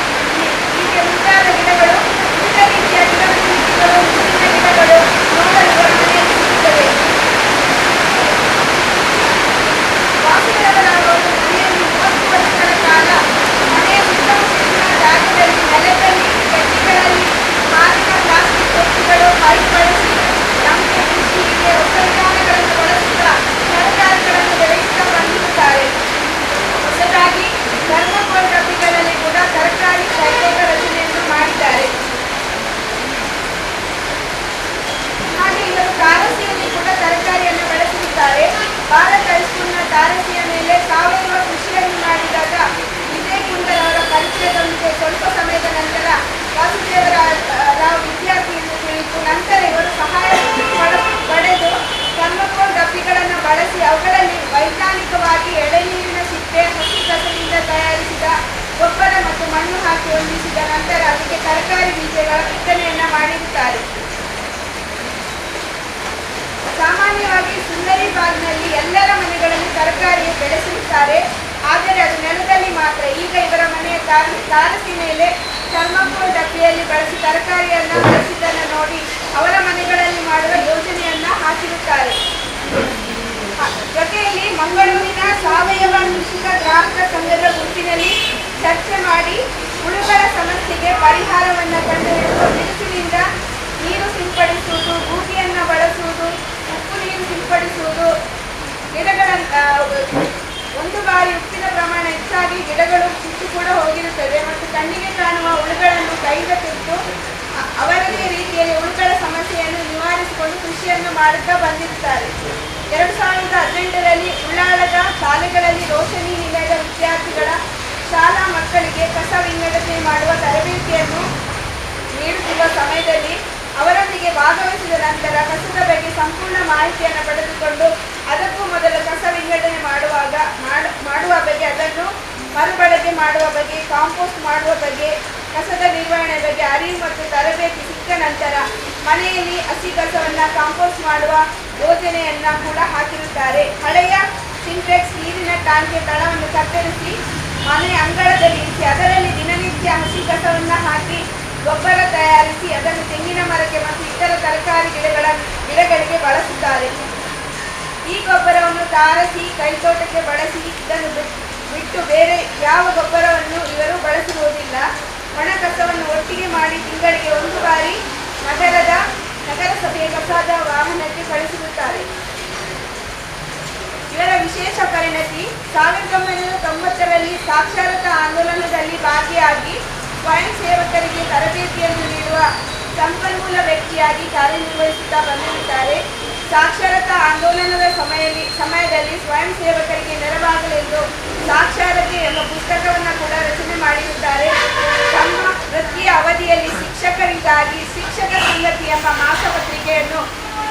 ಹೀಗೆ ಮುಂತಾದ ಗಿಡಗಳು, ವಿವಿಧ ರೀತಿಯ ಗಿಡಮೂಲಿಕೆಗಳು, ಹೂವಿನ ಗಿಡಗಳು ನೋಡಲು ಮನೆಯಲ್ಲಿ ಸಿಗುತ್ತವೆ. ವಾಸುದೇವರವರು ಮನೆಯಲ್ಲಿ 30 ವರ್ಷಗಳ ಕಾಲ ತರಕಾರಿ ಬೀಜಗಳ ಬಿತ್ತನೆಯನ್ನ ಮಾಡಿರುತ್ತಾರೆ. ಸಾಮಾನ್ಯವಾಗಿ ಸುಂದರಿ ಬಾಗ್ನಲ್ಲಿ ಎಲ್ಲರ ಮನೆಗಳಲ್ಲಿ ತರಕಾರಿ ಬೆಳೆಸಿರುತ್ತಾರೆ. ಆದರೆ ಅದು ನೆಲದಲ್ಲಿ ಮಾತ್ರ. ಈಗ ಇವರ ಮನೆಯ ತಾರಸಿ ಮೇಲೆ ಥರ್ಮಾಕೋಲ್ ಡಬ್ಬಿಯಲ್ಲಿ ಬಳಸಿ ತರಕಾರಿಯನ್ನ ಬೆಳೆಸಿದ್ದನ್ನು ನೋಡಿ ಅವರ ಮನೆಗಳಲ್ಲಿ ಮಾಡುವ ಯೋಜನೆಯನ್ನ ಹಾಕಿರುತ್ತಾರೆ. ಜೊತೆಯಲ್ಲಿ ಮಂಗಳೂರಿನ ಸಾವಯವ ಕೃಷಿಕ ಗ್ರಾಹಕ ಸಂಘದ ಗುಂಪಿನಲ್ಲಿ ಚರ್ಚೆ ಮಾಡಿ ಹುಳುಗಳ ಸಮಸ್ಯೆಗೆ ಪರಿಹಾರವನ್ನು ಕಂಡುಹಿಡಿದು ಬಿರುಸಿನಿಂದ ನೀರು ಸಿಂಪಡಿಸುವುದು, ಬೂದಿಯನ್ನು ಬಳಸುವುದು, ಉಪ್ಪು ನೀರು ಸಿಂಪಡಿಸುವುದು, ಒಂದು ಬಾರಿ ಉಪ್ಪಿನ ಪ್ರಮಾಣ ಹೆಚ್ಚಾಗಿ ಗಿಡಗಳು ಸುಟ್ಟು ಕೂಡ ಹೋಗಿರುತ್ತದೆ ಮತ್ತು ಕಣ್ಣಿಗೆ ಕಾಣುವ ಹುಳುಗಳನ್ನು ಕೈಗೆ ತೆಗೆದು ಅವರದೇ ರೀತಿಯಲ್ಲಿ ಹುಳುಗಳ ಸಮಸ್ಯೆಯನ್ನು ನಿವಾರಿಸಿಕೊಂಡು ಕೃಷಿಯನ್ನು ಮಾಡುತ್ತಾ ಬಂದಿರುತ್ತಾರೆ. 2018ರಲ್ಲಿ ಉಳ್ಳಾಳದ ಶಾಲೆಗಳಲ್ಲಿ ರೋಶನಿ ನಿಲಯದ ವಿದ್ಯಾರ್ಥಿಗಳ ಶಾಲಾ ಮಕ್ಕಳಿಗೆ ಕಸ ವಿಂಗಡಣೆ ಮಾಡುವ ತರಬೇತಿಯನ್ನು ನೀಡುತ್ತಿರುವ ಸಮಯದಲ್ಲಿ ಅವರೊಂದಿಗೆ ಭಾಗವಹಿಸಿದ ನಂತರ ಕಸದ ಬಗ್ಗೆ ಸಂಪೂರ್ಣ ಮಾಹಿತಿಯನ್ನು ಪಡೆದುಕೊಂಡು ಅದಕ್ಕೂ ಮೊದಲು ಕಸ ವಿಂಗಡಣೆ ಮಾಡುವ ಬಗ್ಗೆ, ಅದನ್ನು ಮರುಬಳಕೆ ಮಾಡುವ ಬಗ್ಗೆ, ಕಾಂಪೋಸ್ಟ್ ಮಾಡುವ ಬಗ್ಗೆ, ಕಸದ ನಿರ್ವಹಣೆ ಬಗ್ಗೆ ಅರಿವು ಮತ್ತು ತರಬೇತಿ ಸಿಕ್ಕ ನಂತರ ಮನೆಯಲ್ಲಿ ಹಸಿ ಕಸವನ್ನು ಕಾಂಪೋಸ್ಟ್ ಮಾಡುವ ಯೋಜನೆಯನ್ನ ಕೂಡ ಹಾಕಿರುತ್ತಾರೆ. ಹಳೆಯ ಸಿಂಟೆಕ್ಸ್ ನೀರಿನ ಟ್ಯಾಂಕ್ಗೆ ತಳವನ್ನು ಕತ್ತರಿಸಿ ಮನೆಯ ಅಂಗಳದಲ್ಲಿ ಇರಿಸಿ ಅದರಲ್ಲಿ ದಿನನಿತ್ಯ ಹಸಿ ಕಸವನ್ನು ಹಾಕಿ ಗೊಬ್ಬರ ತಯಾರಿಸಿ ಅದನ್ನು ತೆಂಗಿನ ಮರಕ್ಕೆ ಮತ್ತು ಇತರ ತರಕಾರಿ ಗಿಡಗಳಿಗೆ ಬಳಸುತ್ತಾರೆ. ಈ ಗೊಬ್ಬರವನ್ನು ತಾರಸಿ ಕೈತೋಟಕ್ಕೆ ಬಳಸಿ ಇದನ್ನು ಬಿಟ್ಟು ಬೇರೆ ಯಾವ ಗೊಬ್ಬರವನ್ನು ಇವರು ಬಳಸಿರುವುದಿಲ್ಲ. ಒಣ ಕಸವನ್ನು ಒಟ್ಟಿಗೆ ಮಾಡಿ ತಿಂಗಳಿಗೆ ಒಂದು ಬಾರಿ ನಗರಸಭೆಯ ಕಸದ ವಾಹನಕ್ಕೆ ಕಳಿಸಿರುತ್ತಾರೆ. ಇವರ ವಿಶೇಷ ಪರಿಣತಿ 1990ರಲ್ಲಿ ಸಾಕ್ಷರತಾ ಆಂದೋಲನದಲ್ಲಿ ಭಾಗಿಯಾಗಿ ಸ್ವಯಂ ಸೇವಕರಿಗೆ ತರಬೇತಿಯನ್ನು ನೀಡುವ ಸಂಪನ್ಮೂಲ ವ್ಯಕ್ತಿಯಾಗಿ ಕಾರ್ಯನಿರ್ವಹಿಸುತ್ತಾ ಬಂದಿರುತ್ತಾರೆ. ಸಾಕ್ಷರತಾ ಆಂದೋಲನದ ಸಮಯದಲ್ಲಿ ಸ್ವಯಂ ಸೇವಕರಿಗೆ ನೆರವಾಗಲೆಂದು ಸಾಕ್ಷರತೆ ಎಂಬ ಪುಸ್ತಕವನ್ನು ಕೂಡ ರಚನೆ ಮಾಡಿರುತ್ತಾರೆ. ತಮ್ಮ ವೃತ್ತಿಯ ಅವಧಿಯಲ್ಲಿ ಶಿಕ್ಷಕರಿಗಾಗಿ ಶಿಕ್ಷಕ ಸಂಗತಿ ಎಂಬ ಮಾಸಪತ್ರಿಕೆಯನ್ನು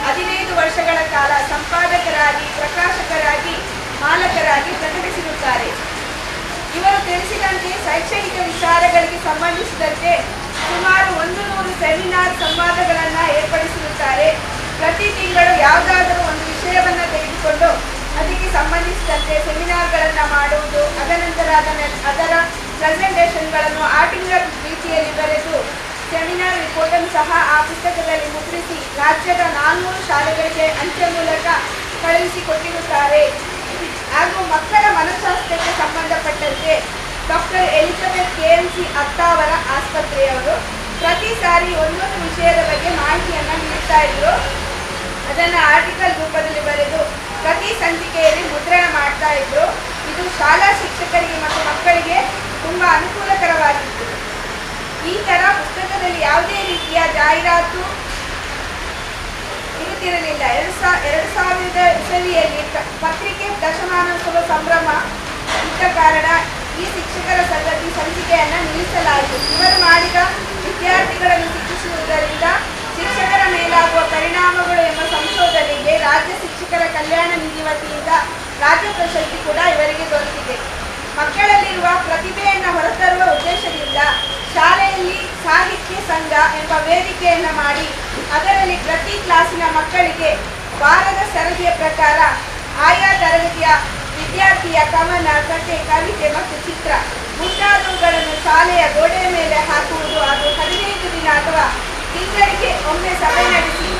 15 ವರ್ಷಗಳ ಕಾಲ ಸಂಪಾದಕರಾಗಿ, ಪ್ರಕಾಶಕರಾಗಿ, ಮಾಲಕರಾಗಿ ಪ್ರಕಟಿಸಿರುತ್ತಾರೆ. ಇವರು ತಿಳಿಸಿದಂತೆ ಶೈಕ್ಷಣಿಕ ವಿಚಾರಗಳಿಗೆ ಸಂಬಂಧಿಸಿದಂತೆ ಸುಮಾರು 100 ಸೆಮಿನಾರ್ ಸಂವಾದಗಳನ್ನು ಏರ್ಪಡಿಸಿರುತ್ತಾರೆ. ಪ್ರತಿ ತಿಂಗಳು ಯಾವುದಾದರೂ ಒಂದು ವಿಷಯವನ್ನು ತೆಗೆದುಕೊಂಡು ಅದಕ್ಕೆ ಸಂಬಂಧಿಸಿದಂತೆ ಸೆಮಿನಾರ್ಗಳನ್ನು ಮಾಡುವುದು, ಅದನಂತರ ಅದರ ಪ್ರೆಸೆಂಟೇಷನ್ಗಳನ್ನು ಆರ್ಟಿಕಲ್ ರೀತಿಯಲ್ಲಿ ಬರೆದು ಸೆಮಿನಾರ್ ರಿಪೋರ್ಟನ್ನು ಸಹ ಆ ಪುಸ್ತಕದಲ್ಲಿ ಮುದ್ರಿಸಿ ರಾಜ್ಯದ 400 ಶಾಲೆಗಳಿಗೆ ಅಂಚೆ ಮೂಲಕ ಕಳುಹಿಸಿಕೊಟ್ಟಿರುತ್ತಾರೆ. ಹಾಗೂ ಮಕ್ಕಳ ಮನಸ್ವಾಸ್ಥ್ಯಕ್ಕೆ ಸಂಬಂಧಪಟ್ಟಂತೆ ಡಾಕ್ಟರ್ ಎಲಿಜಬೆತ್ KMC ಅತ್ತಾವರ ಆಸ್ಪತ್ರೆಯವರು ಪ್ರತಿ ಸಾರಿ ಒಂದೊಂದು ವಿಷಯದ ಬಗ್ಗೆ ಮಾಹಿತಿಯನ್ನು ನೀಡ್ತಾ ಇದ್ರು. ಅದನ್ನು ಆರ್ಟಿಕಲ್ ರೂಪದಲ್ಲಿ ಬರೆದು ಪ್ರತಿ ಸಂಚಿಕೆಯಲ್ಲಿ ಮುದ್ರಣ ಮಾಡ್ತಾ ಇದ್ರು. ಇದು ಶಾಲಾ ಶಿಕ್ಷಕರಿಗೆ ಮತ್ತು ಮಕ್ಕಳಿಗೆ ತುಂಬ ಅನುಕೂಲಕರವಾಗಿತ್ತು. ಈ ಥರ ಪುಸ್ತಕದಲ್ಲಿ ಯಾವುದೇ ರೀತಿಯ ಜಾಹೀರಾತು ಇರುತ್ತಿರಲಿಲ್ಲ. 2000 ಇಸವಿಯಲ್ಲಿ ಪತ್ರಿಕೆ ದಶಮಾನೋತ್ಸವ ಸಂಭ್ರಮ ಇದ್ದ ಕಾರಣ ಈ ಶಿಕ್ಷಕರ ಸಂಚಿಕೆಯನ್ನು ನಿಲ್ಲಿಸಲಾಯಿತು. ಇವರು ಮಾಡಿದ ವಿದ್ಯಾರ್ಥಿಗಳನ್ನು ಶಿಕ್ಷಿಸುವುದರಿಂದ ಶಿಕ್ಷಕರ ಮೇಲಾಗುವ ಪರಿಣಾಮಗಳು ಎಂಬ ಸಂಶೋಧನೆಗೆ ರಾಜ್ಯ ಶಿಕ್ಷಕರ ಕಲ್ಯಾಣ ನಿಧಿ ವತಿಯಿಂದ ರಾಜ್ಯ ಪ್ರಶಸ್ತಿ ಕೂಡ ಇವರಿಗೆ ದೊರೆತಿದೆ. ಮಕ್ಕಳಲ್ಲಿರುವ ಪ್ರತಿಭೆಯನ್ನು ಹೊರತರುವ ಉದ್ದೇಶದಿಂದ ಶಾಲೆಯಲ್ಲಿ ಸಾಹಿತ್ಯ ಸಂಘ ಎಂಬ ವೇದಿಕೆಯನ್ನು ಮಾಡಿ ಅದರಲ್ಲಿ ಪ್ರತಿ ಕ್ಲಾಸಿನ ಮಕ್ಕಳಿಗೆ ವಾರದ ಸರದಿಯ ಪ್ರಕಾರ ಆಯಾ ತರಗತಿಯ ವಿದ್ಯಾರ್ಥಿಯ ಕವನ, ಕಥೆ, ಕವಿತೆ ಮತ್ತು ಚಿತ್ರ ಮುಂತಾದವುಗಳನ್ನು ಶಾಲೆಯ ಗೋಡೆಯ ಮೇಲೆ ಹಾಕುವುದು. ಅದು 15 ದಿನ ಅಥವಾ ತಿಂಗಳಿಗೆ ಒಮ್ಮೆ ಸಭೆ ನಡೆಸಿ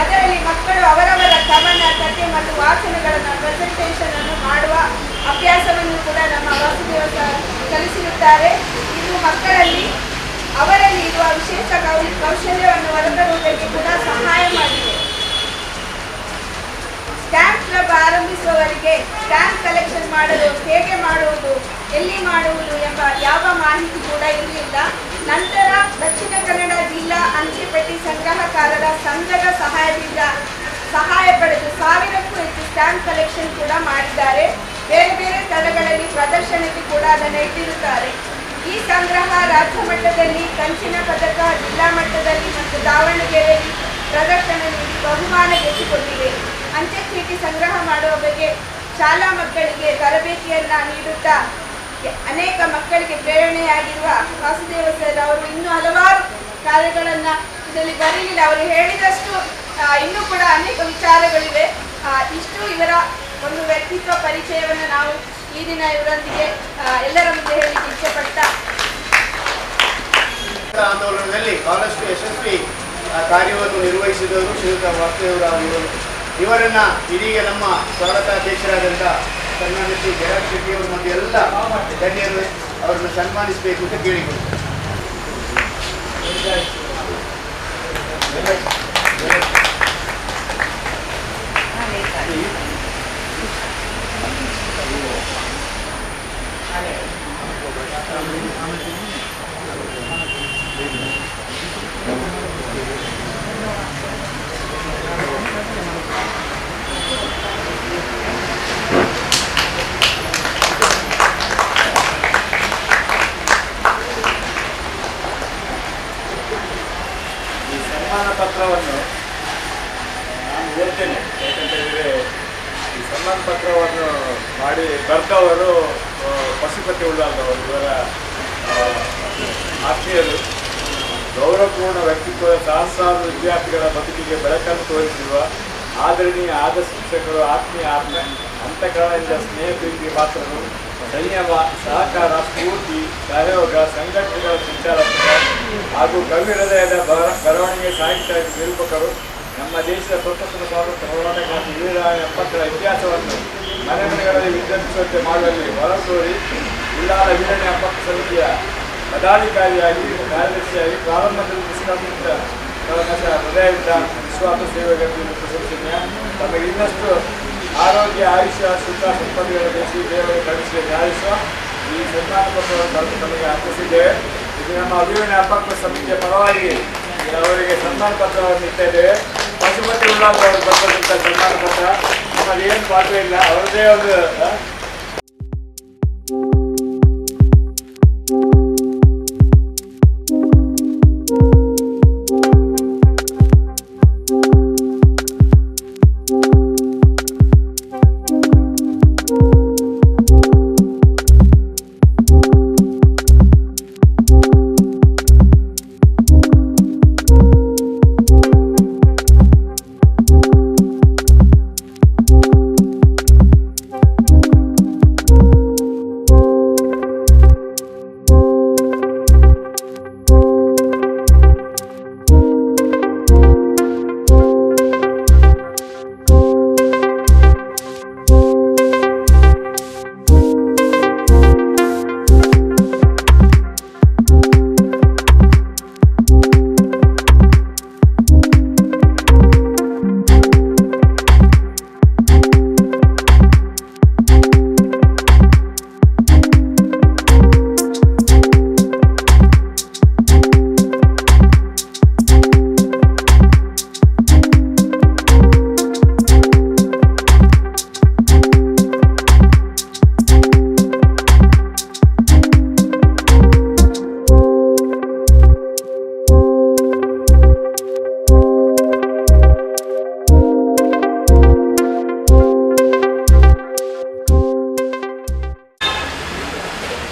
ಅದರಲ್ಲಿ ಮಕ್ಕಳು ಅವರವರ ಕವನ, ಕಥೆ ಮತ್ತು ವಾಚನಗಳನ್ನು ಪ್ರೆಸೆಂಟೇಷನ್ ಅನ್ನು ಮಾಡುವ ಅಭ್ಯಾಸವನ್ನು ಕೂಡ ನಮ್ಮ ವಾಸುದೇವ ಕಲಿಸಿರುತ್ತಾರೆ. ಇದು ಮಕ್ಕಳಲ್ಲಿ ಅವರಲ್ಲಿ ಇರುವ ವಿಶೇಷ ಕೌಶಲ್ಯವನ್ನು ಹೊರತರುವುದಕ್ಕೆ ಕೂಡ ಸಹಾಯ ಮಾಡಿದೆ. ಸ್ಟ್ಯಾಂಪ್ ಕ್ಲಬ್ ಆರಂಭಿಸುವವರಿಗೆ ಸ್ಟ್ಯಾಂಪ್ ಕಲೆಕ್ಷನ್ ಮಾಡಲು ಹೇಗೆ ಮಾಡುವುದು, ಎಲ್ಲಿ ಮಾಡುವುದು ಎಂಬ ಯಾವ ಮಾಹಿತಿ ಕೂಡ ಇರಲಿಲ್ಲ. ನಂತರ ದಕ್ಷಿಣ ಕನ್ನಡ ಜಿಲ್ಲಾ ಅಂಚೆ ಪೆಟ್ಟಿ ಸಂಗ್ರಹಕಾರರ ಸಂಘದ ಸಹಾಯದಿಂದ ಸಹಾಯ ಪಡೆದು 1000ಕ್ಕೂ ಹೆಚ್ಚು ಸ್ಟ್ಯಾಂಪ್ ಕಲೆಕ್ಷನ್ ಕೂಡ ಮಾಡಿದ್ದಾರೆ. ಬೇರೆ ಬೇರೆ ಸ್ಥಳಗಳಲ್ಲಿ ಪ್ರದರ್ಶನಕ್ಕೆ ಕೂಡ ಅದನ್ನು ಇಟ್ಟಿರುತ್ತಾರೆ. ಈ ಸಂಗ್ರಹ ರಾಜ್ಯ ಮಟ್ಟದಲ್ಲಿ ಕಂಚಿನ ಪದಕ, ಜಿಲ್ಲಾ ಮಟ್ಟದಲ್ಲಿ ಮತ್ತು ದಾವಣಗೆರೆಯಲ್ಲಿ ಪ್ರದರ್ಶನ ನೀಡಿ ಬಹುಮಾನ ಗೆದ್ದುಕೊಂಡಿದೆ. ಅಂಚೆ ಚೀಟಿ ಸಂಗ್ರಹ ಮಾಡುವ ಬಗ್ಗೆ ಶಾಲಾ ಮಕ್ಕಳಿಗೆ ತರಬೇತಿಯನ್ನು ನೀಡುತ್ತಾ ಅನೇಕ ಮಕ್ಕಳಿಗೆ ಪ್ರೇರಣೆಯಾಗಿರುವ ವಾಸುದೇವ ಸರ್ ಅವರು ಇನ್ನೂ ಹಲವಾರು ಕಾರ್ಯಗಳನ್ನು ಇದರಲ್ಲಿ ಬರೀಲಿಲ್ಲ. ಅವರು ಹೇಳಿದಷ್ಟು ಇನ್ನೂ ಕೂಡ ಅನೇಕ ವಿಚಾರಗಳಿವೆ. ಇಷ್ಟು ಇವರ ಒಂದು ವ್ಯಕ್ತಿತ್ವ ಪರಿಚಯವನ್ನು ನಾವು ಈ ದಿನ ಇವರೊಂದಿಗೆ ಎಲ್ಲರ ಮುಂದೆ ಹೇಳಲಿಕ್ಕೆ ಇಷ್ಟಪಡ್ತಾ, ಆಂದೋಲನದಲ್ಲಿ ಬಹಳಷ್ಟು ಯಶಸ್ವಿ ಕಾರ್ಯವನ್ನು ನಿರ್ವಹಿಸಿದವರು ಶ್ರೀಯುತ ವಾಸುದೇವರಾವ್ ಇವರು. ಇವರನ್ನು ಇದೀಗ ನಮ್ಮ ಸ್ವಾಗತಾಧ್ಯಕ್ಷರಾದಂಥ ಸನ್ಮಾನ್ಯ ಶ್ರೀ ಜಯರಾಮ್ ಶೆಟ್ಟಿಯವರು ಮತ್ತು ಎಲ್ಲ ಗಣ್ಯರು ಅವರನ್ನು ಸನ್ಮಾನಿಸಬೇಕು ಅಂತ ಕೇಳಿಕೊಂಡು ಸನ್ಮಾನ ಪತ್ರವನ್ನು ನಾನು ಓದ್ತೇನೆ. ಯಾಕಂತೇಳಿದರೆ ಈ ಸನ್ಮಾನ ಪತ್ರವನ್ನು ಬರೆದವರು ಪಶುಪತಿ ಉಳ್ಳಾಲದವರು. ಇವರ ಆತ್ಮೀಯರು ಗೌರವಪೂರ್ಣ ವ್ಯಕ್ತಿತ್ವದ ಸಹಸ್ರಾರು ವಿದ್ಯಾರ್ಥಿಗಳ ಬದುಕಿಗೆ ಬೆಳಕನ್ನು ತೋರಿಸಿರುವ ಆದರಣೀಯ ಆದ ಶಿಕ್ಷಕರು, ಆತ್ಮೀಯ ಅಂತಃಕರಣದಿಂದ ಸ್ನೇಹ ಪ್ರೀತಿಗೆ ಪಾತ್ರರು, ಸಂಯಮ, ಸಹಕಾರ, ಸ್ಫೂರ್ತಿ, ಸಹಯೋಗ, ಸಂಘಟನೆಗಳ ಸಂಚಾಲಕರು ಹಾಗೂ ಕವಿ ಹೃದಯದ ಬರವಣಿಗೆ ಸಾಹಿತ್ಯ ನಿರೂಪಕರು, ನಮ್ಮ ದೇಶದ ಸ್ವತಂತ್ರ ಸ್ವಾತಂತ್ರ್ಯ ಹೋರಾಟಗಾರ ವೀರರಾಯ ಎಪ್ಪತ್ತರ ಇತಿಹಾಸವನ್ನು ಮನೆ ಮನೆಗಳಲ್ಲಿ ವಿದ್ಯಾರ್ಥಿಸುವಂತೆ ಮಾಡುವಲ್ಲಿ ಹೊರತೋರಿ ಉಳ್ಳಾಲ ವೀರಣ್ಣ ಎಪ್ಪತ್ತು ಸಮಿತಿಯ ಪದಾಧಿಕಾರಿಯಾಗಿ ಕಾರ್ಯದರ್ಶಿಯಾಗಿ ಪ್ರಾರಂಭದಲ್ಲಿ ನಿಷ್ಕಾಮಿತ ಹೃದಯದಿಂದ ನಿಸ್ವಾರ್ಥ ಸೇವೆಗಳನ್ನು ಪ್ರಶಂಸನೀಯ. ತಮಗೆ ಇನ್ನಷ್ಟು ಆರೋಗ್ಯ, ಆಯುಷ್ಯ, ಸುಖ ಸಂಪತ್ತುಗಳ ದೇಶಿ ದೇವರ ಕಳಿಸಿ ನ್ಯಾಯಿಸುವ ಈ ಸನ್ಮಾನ ಪತ್ರವನ್ನು ಬರೆದು ತಮಗೆ ಅರ್ಪಿಸಿದ್ದೇವೆ. ಇದು ನಮ್ಮ ಅಭಿವೃದ್ಧಿ ಅಪಕ್ಷ ಸಮಿತಿಯ ಪರವಾಗಿ ಅವರಿಗೆ ಸನ್ಮಾನ ಪತ್ರವನ್ನು ಇಟ್ಟಿದ್ದೇವೆ. ಪಶುಪತಿ ಉಳ್ಳಾಲದವರು ಬರೆದಂಥ ಸನ್ಮಾನ ಪತ್ರ ನಮ್ಮಲ್ಲಿ ಏನು ಪಾತ್ರ ಇಲ್ಲ, ಅವರದೇ ಒಂದು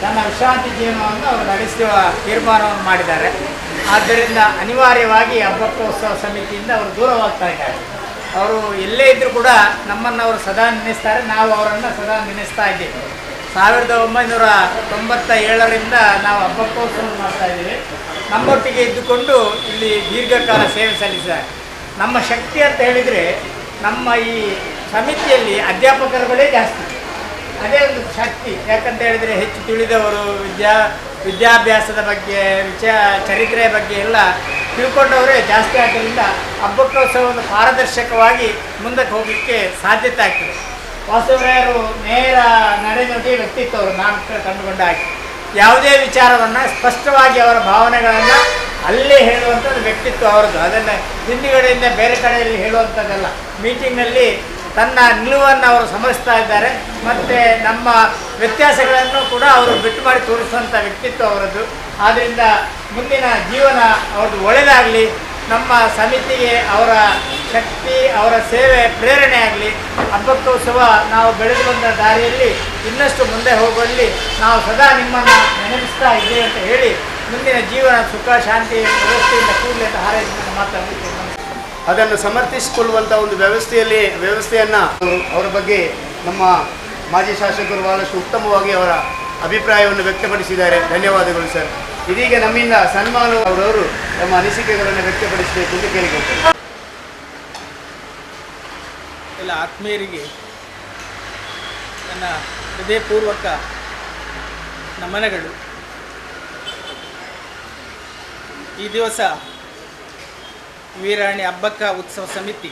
ತನ್ನ ವಿಶ್ರಾಂತಿ ಜೀವನವನ್ನು ಅವರು ನಡೆಸುವ ತೀರ್ಮಾನವನ್ನು ಮಾಡಿದ್ದಾರೆ. ಆದ್ದರಿಂದ ಅನಿವಾರ್ಯವಾಗಿ ಹಬ್ಬಕ್ಕೋತ್ಸವ ಸಮಿತಿಯಿಂದ ಅವರು ದೂರವಾಗ್ತಾ ಇದ್ದಾರೆ. ಅವರು ಎಲ್ಲೇ ಇದ್ದರೂ ಕೂಡ ನಮ್ಮನ್ನು ಅವರು ಸದಾ ನೆನೆಸ್ತಾರೆ, ನಾವು ಅವರನ್ನು ಸದಾ ನೆನೆಸ್ತಾ ಇದ್ದೀವಿ. 1997ರಿಂದ ನಾವು ಹಬ್ಬಕ್ಕೋತ್ಸವ ಮಾಡ್ತಾ ಇದ್ದೀವಿ. ನಮ್ಮೊಟ್ಟಿಗೆ ಇದ್ದುಕೊಂಡು ಇಲ್ಲಿ ದೀರ್ಘಕಾಲ ಸೇವೆ ಸಲ್ಲಿಸಿದ್ದಾರೆ. ನಮ್ಮ ಶಕ್ತಿ ಅಂತ ಹೇಳಿದರೆ ನಮ್ಮ ಈ ಸಮಿತಿಯಲ್ಲಿ ಅಧ್ಯಾಪಕರುಗಳೇ ಜಾಸ್ತಿ, ಅದೇ ಒಂದು ಶಕ್ತಿ. ಯಾಕಂತ ಹೇಳಿದರೆ ಹೆಚ್ಚು ತಿಳಿದವರು, ವಿದ್ಯಾಭ್ಯಾಸದ ಬಗ್ಗೆ, ಚರಿತ್ರೆಯ ಬಗ್ಗೆ ಎಲ್ಲ ತಿಳ್ಕೊಂಡವರೇ ಜಾಸ್ತಿ ಆದ್ದರಿಂದ ಹಬ್ಬಕ್ಕೋತ್ಸವವನ್ನು ಪಾರದರ್ಶಕವಾಗಿ ಮುಂದಕ್ಕೆ ಹೋಗಲಿಕ್ಕೆ ಸಾಧ್ಯತೆ ಆಗ್ತದೆ. ವಾಸುದೇವರಾಯರು ನೇರ ನಡೆನುಡಿ ವ್ಯಕ್ತಿತ್ವವರು ನಾನು ಕಂಡುಕೊಂಡ ಹಾಗೆ ಯಾವುದೇ ವಿಚಾರವನ್ನು ಸ್ಪಷ್ಟವಾಗಿ ಅವರ ಭಾವನೆಗಳನ್ನು ಅಲ್ಲೇ ಹೇಳುವಂಥದ್ದು ವ್ಯಕ್ತಿತ್ವ ಅವರದ್ದು. ಅದನ್ನು ಹಿಂದಿಗಡೆಯಿಂದ ಬೇರೆ ಕಡೆಯಲ್ಲಿ ಹೇಳುವಂಥದ್ದಲ್ಲ. ಮೀಟಿಂಗ್ನಲ್ಲಿ ತನ್ನ ನಿಲುವನ್ನು ಅವರು ಸಮರಿಸ್ತಾ ಇದ್ದಾರೆ ಮತ್ತು ನಮ್ಮ ವ್ಯತ್ಯಾಸಗಳನ್ನು ಕೂಡ ಅವರು ಬಿಟ್ಟು ಮಾಡಿ ತೋರಿಸುವಂಥ ವ್ಯಕ್ತಿತ್ವ ಅವರದ್ದು. ಆದ್ದರಿಂದ ಮುಂದಿನ ಜೀವನ ಅವ್ರದ್ದು ಒಳ್ಳೆಯದಾಗಲಿ. ನಮ್ಮ ಸಮಿತಿಗೆ ಅವರ ಶಕ್ತಿ, ಅವರ ಸೇವೆ ಪ್ರೇರಣೆ ಆಗಲಿ. ಹಬ್ಬಕ್ಕೋತ್ಸವ ನಾವು ಬೆಳೆದು ಬಂದ ದಾರಿಯಲ್ಲಿ ಇನ್ನಷ್ಟು ಮುಂದೆ ಹೋಗುವಲ್ಲಿ ನಾವು ಸದಾ ನಿಮ್ಮನ್ನು ನೆನಪಿಸ್ತಾ ಇದ್ದೇವೆ ಅಂತ ಹೇಳಿ ಮುಂದಿನ ಜೀವನ ಸುಖ ಶಾಂತಿ ವ್ಯವಸ್ಥೆಯಿಂದ ಕೂಡಲೇ ಅಂತ ಹಾರೈಸಿ ನನ್ನ ಮಾತಾಡಲಿಕ್ಕೆ ಅದನ್ನು ಸಮರ್ಥಿಸಿಕೊಳ್ಳುವಂಥ ಒಂದು ವ್ಯವಸ್ಥೆಯನ್ನು ಅವರ ಬಗ್ಗೆ ನಮ್ಮ ಮಾಜಿ ಶಾಸಕರು ಬಹಳಷ್ಟು ಉತ್ತಮವಾಗಿ ಅವರ ಅಭಿಪ್ರಾಯವನ್ನು ವ್ಯಕ್ತಪಡಿಸಿದ್ದಾರೆ. ಧನ್ಯವಾದಗಳು ಸರ್. ಇದೀಗ ನಮ್ಮಿಂದ ಸನ್ಮಾನ ಅವರವರು ತಮ್ಮ ಅನಿಸಿಕೆಗಳನ್ನು ವ್ಯಕ್ತಪಡಿಸಬೇಕು ಅಂತ ಕೇಳಿಕೊಳ್ತಾರೆ. ಎಲ್ಲ ಆತ್ಮೀಯರಿಗೆ ನನ್ನ ಹೃದಯಪೂರ್ವಕ ನಮನಗಳು. ಈ ದಿವಸ ವೀರಾಣಿ ಅಬ್ಬಕ್ಕ ಉತ್ಸವ ಸಮಿತಿ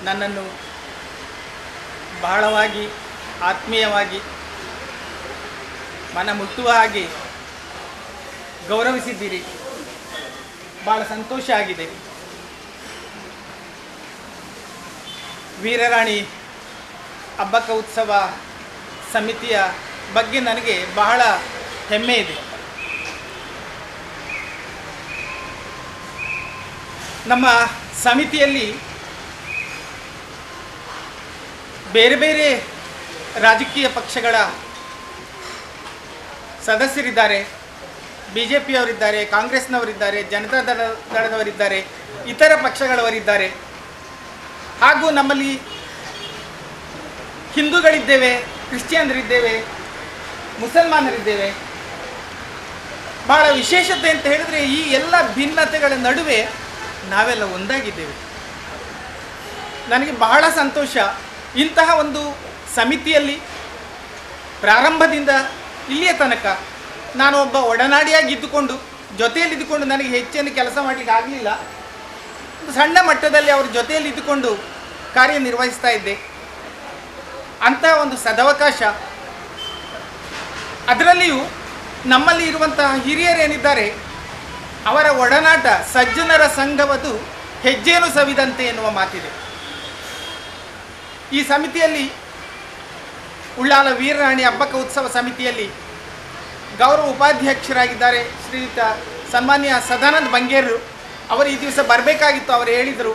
ನನ್ನನ್ನು ಬಹಳವಾಗಿ ಆತ್ಮೀಯವಾಗಿ ಮನ ಮುಟ್ಟುವ ಹಾಗೆ ಗೌರವಿಸಿದ್ದೀರಿ. ಭಾಳ ಸಂತೋಷ ಆಗಿದೆ. ವೀರರಾಣಿ ಅಬ್ಬಕ್ಕ ಉತ್ಸವ ಸಮಿತಿಯ ಬಗ್ಗೆ ನನಗೆ ಬಹಳ ಹೆಮ್ಮೆ ಇದೆ. ನಮ್ಮ ಸಮಿತಿಯಲ್ಲಿ ಬೇರೆ ಬೇರೆ ರಾಜಕೀಯ ಪಕ್ಷಗಳ ಸದಸ್ಯರಿದ್ದಾರೆ. BJPಯವರಿದ್ದಾರೆ, ಕಾಂಗ್ರೆಸ್ನವರಿದ್ದಾರೆ, ಜನತಾ ದಳದವರಿದ್ದಾರೆ, ಇತರ ಪಕ್ಷಗಳವರಿದ್ದಾರೆ. ಹಾಗೂ ನಮ್ಮಲ್ಲಿ ಹಿಂದೂಗಳಿದ್ದೇವೆ, ಕ್ರಿಶ್ಚಿಯನ್ರಿದ್ದೇವೆ, ಮುಸಲ್ಮಾನರಿದ್ದೇವೆ. ಭಾಳ ವಿಶೇಷತೆ ಅಂತ ಹೇಳಿದ್ರೆ ಈ ಎಲ್ಲ ಭಿನ್ನತೆಗಳ ನಡುವೆ ನಾವೆಲ್ಲ ಒಂದಾಗಿದ್ದೇವೆ. ನನಗೆ ಬಹಳ ಸಂತೋಷ. ಇಂತಹ ಒಂದು ಸಮಿತಿಯಲ್ಲಿ ಪ್ರಾರಂಭದಿಂದ ಇಲ್ಲಿಯ ತನಕ ನಾನು ಒಬ್ಬ ಒಡನಾಡಿಯಾಗಿದ್ದುಕೊಂಡು ಜೊತೆಯಲ್ಲಿದ್ದುಕೊಂಡು ನನಗೆ ಹೆಚ್ಚೇನು ಕೆಲಸ ಮಾಡಲಿಕ್ಕೆ ಆಗಲಿಲ್ಲ. ಒಂದು ಸಣ್ಣ ಮಟ್ಟದಲ್ಲಿ ಅವ್ರ ಜೊತೆಯಲ್ಲಿದ್ದುಕೊಂಡು ಕಾರ್ಯನಿರ್ವಹಿಸ್ತಾ ಇದ್ದೆ. ಅಂಥ ಒಂದು ಸದವಕಾಶ, ಅದರಲ್ಲಿಯೂ ನಮ್ಮಲ್ಲಿ ಇರುವಂತಹ ಹಿರಿಯರೇನಿದ್ದಾರೆ ಅವರ ಒಡನಾಟ, ಸಜ್ಜನರ ಸಂಘವದು ಹೆಜ್ಜೇನು ಸವಿದಂತೆ ಎನ್ನುವ ಮಾತಿದೆ. ಈ ಸಮಿತಿಯಲ್ಲಿ ಉಳ್ಳಾಲ ವೀರರಾಣಿ ಅಬ್ಬಕ್ಕ ಉತ್ಸವ ಸಮಿತಿಯಲ್ಲಿ ಗೌರವ ಉಪಾಧ್ಯಕ್ಷರಾಗಿದ್ದಾರೆ ಶ್ರೀಯುತ ಸನ್ಮಾನ್ಯ ಸದಾನಂದ ಬಂಗೇರು. ಅವರು ಈ ದಿವಸ ಬರಬೇಕಾಗಿತ್ತು. ಅವರು ಹೇಳಿದರು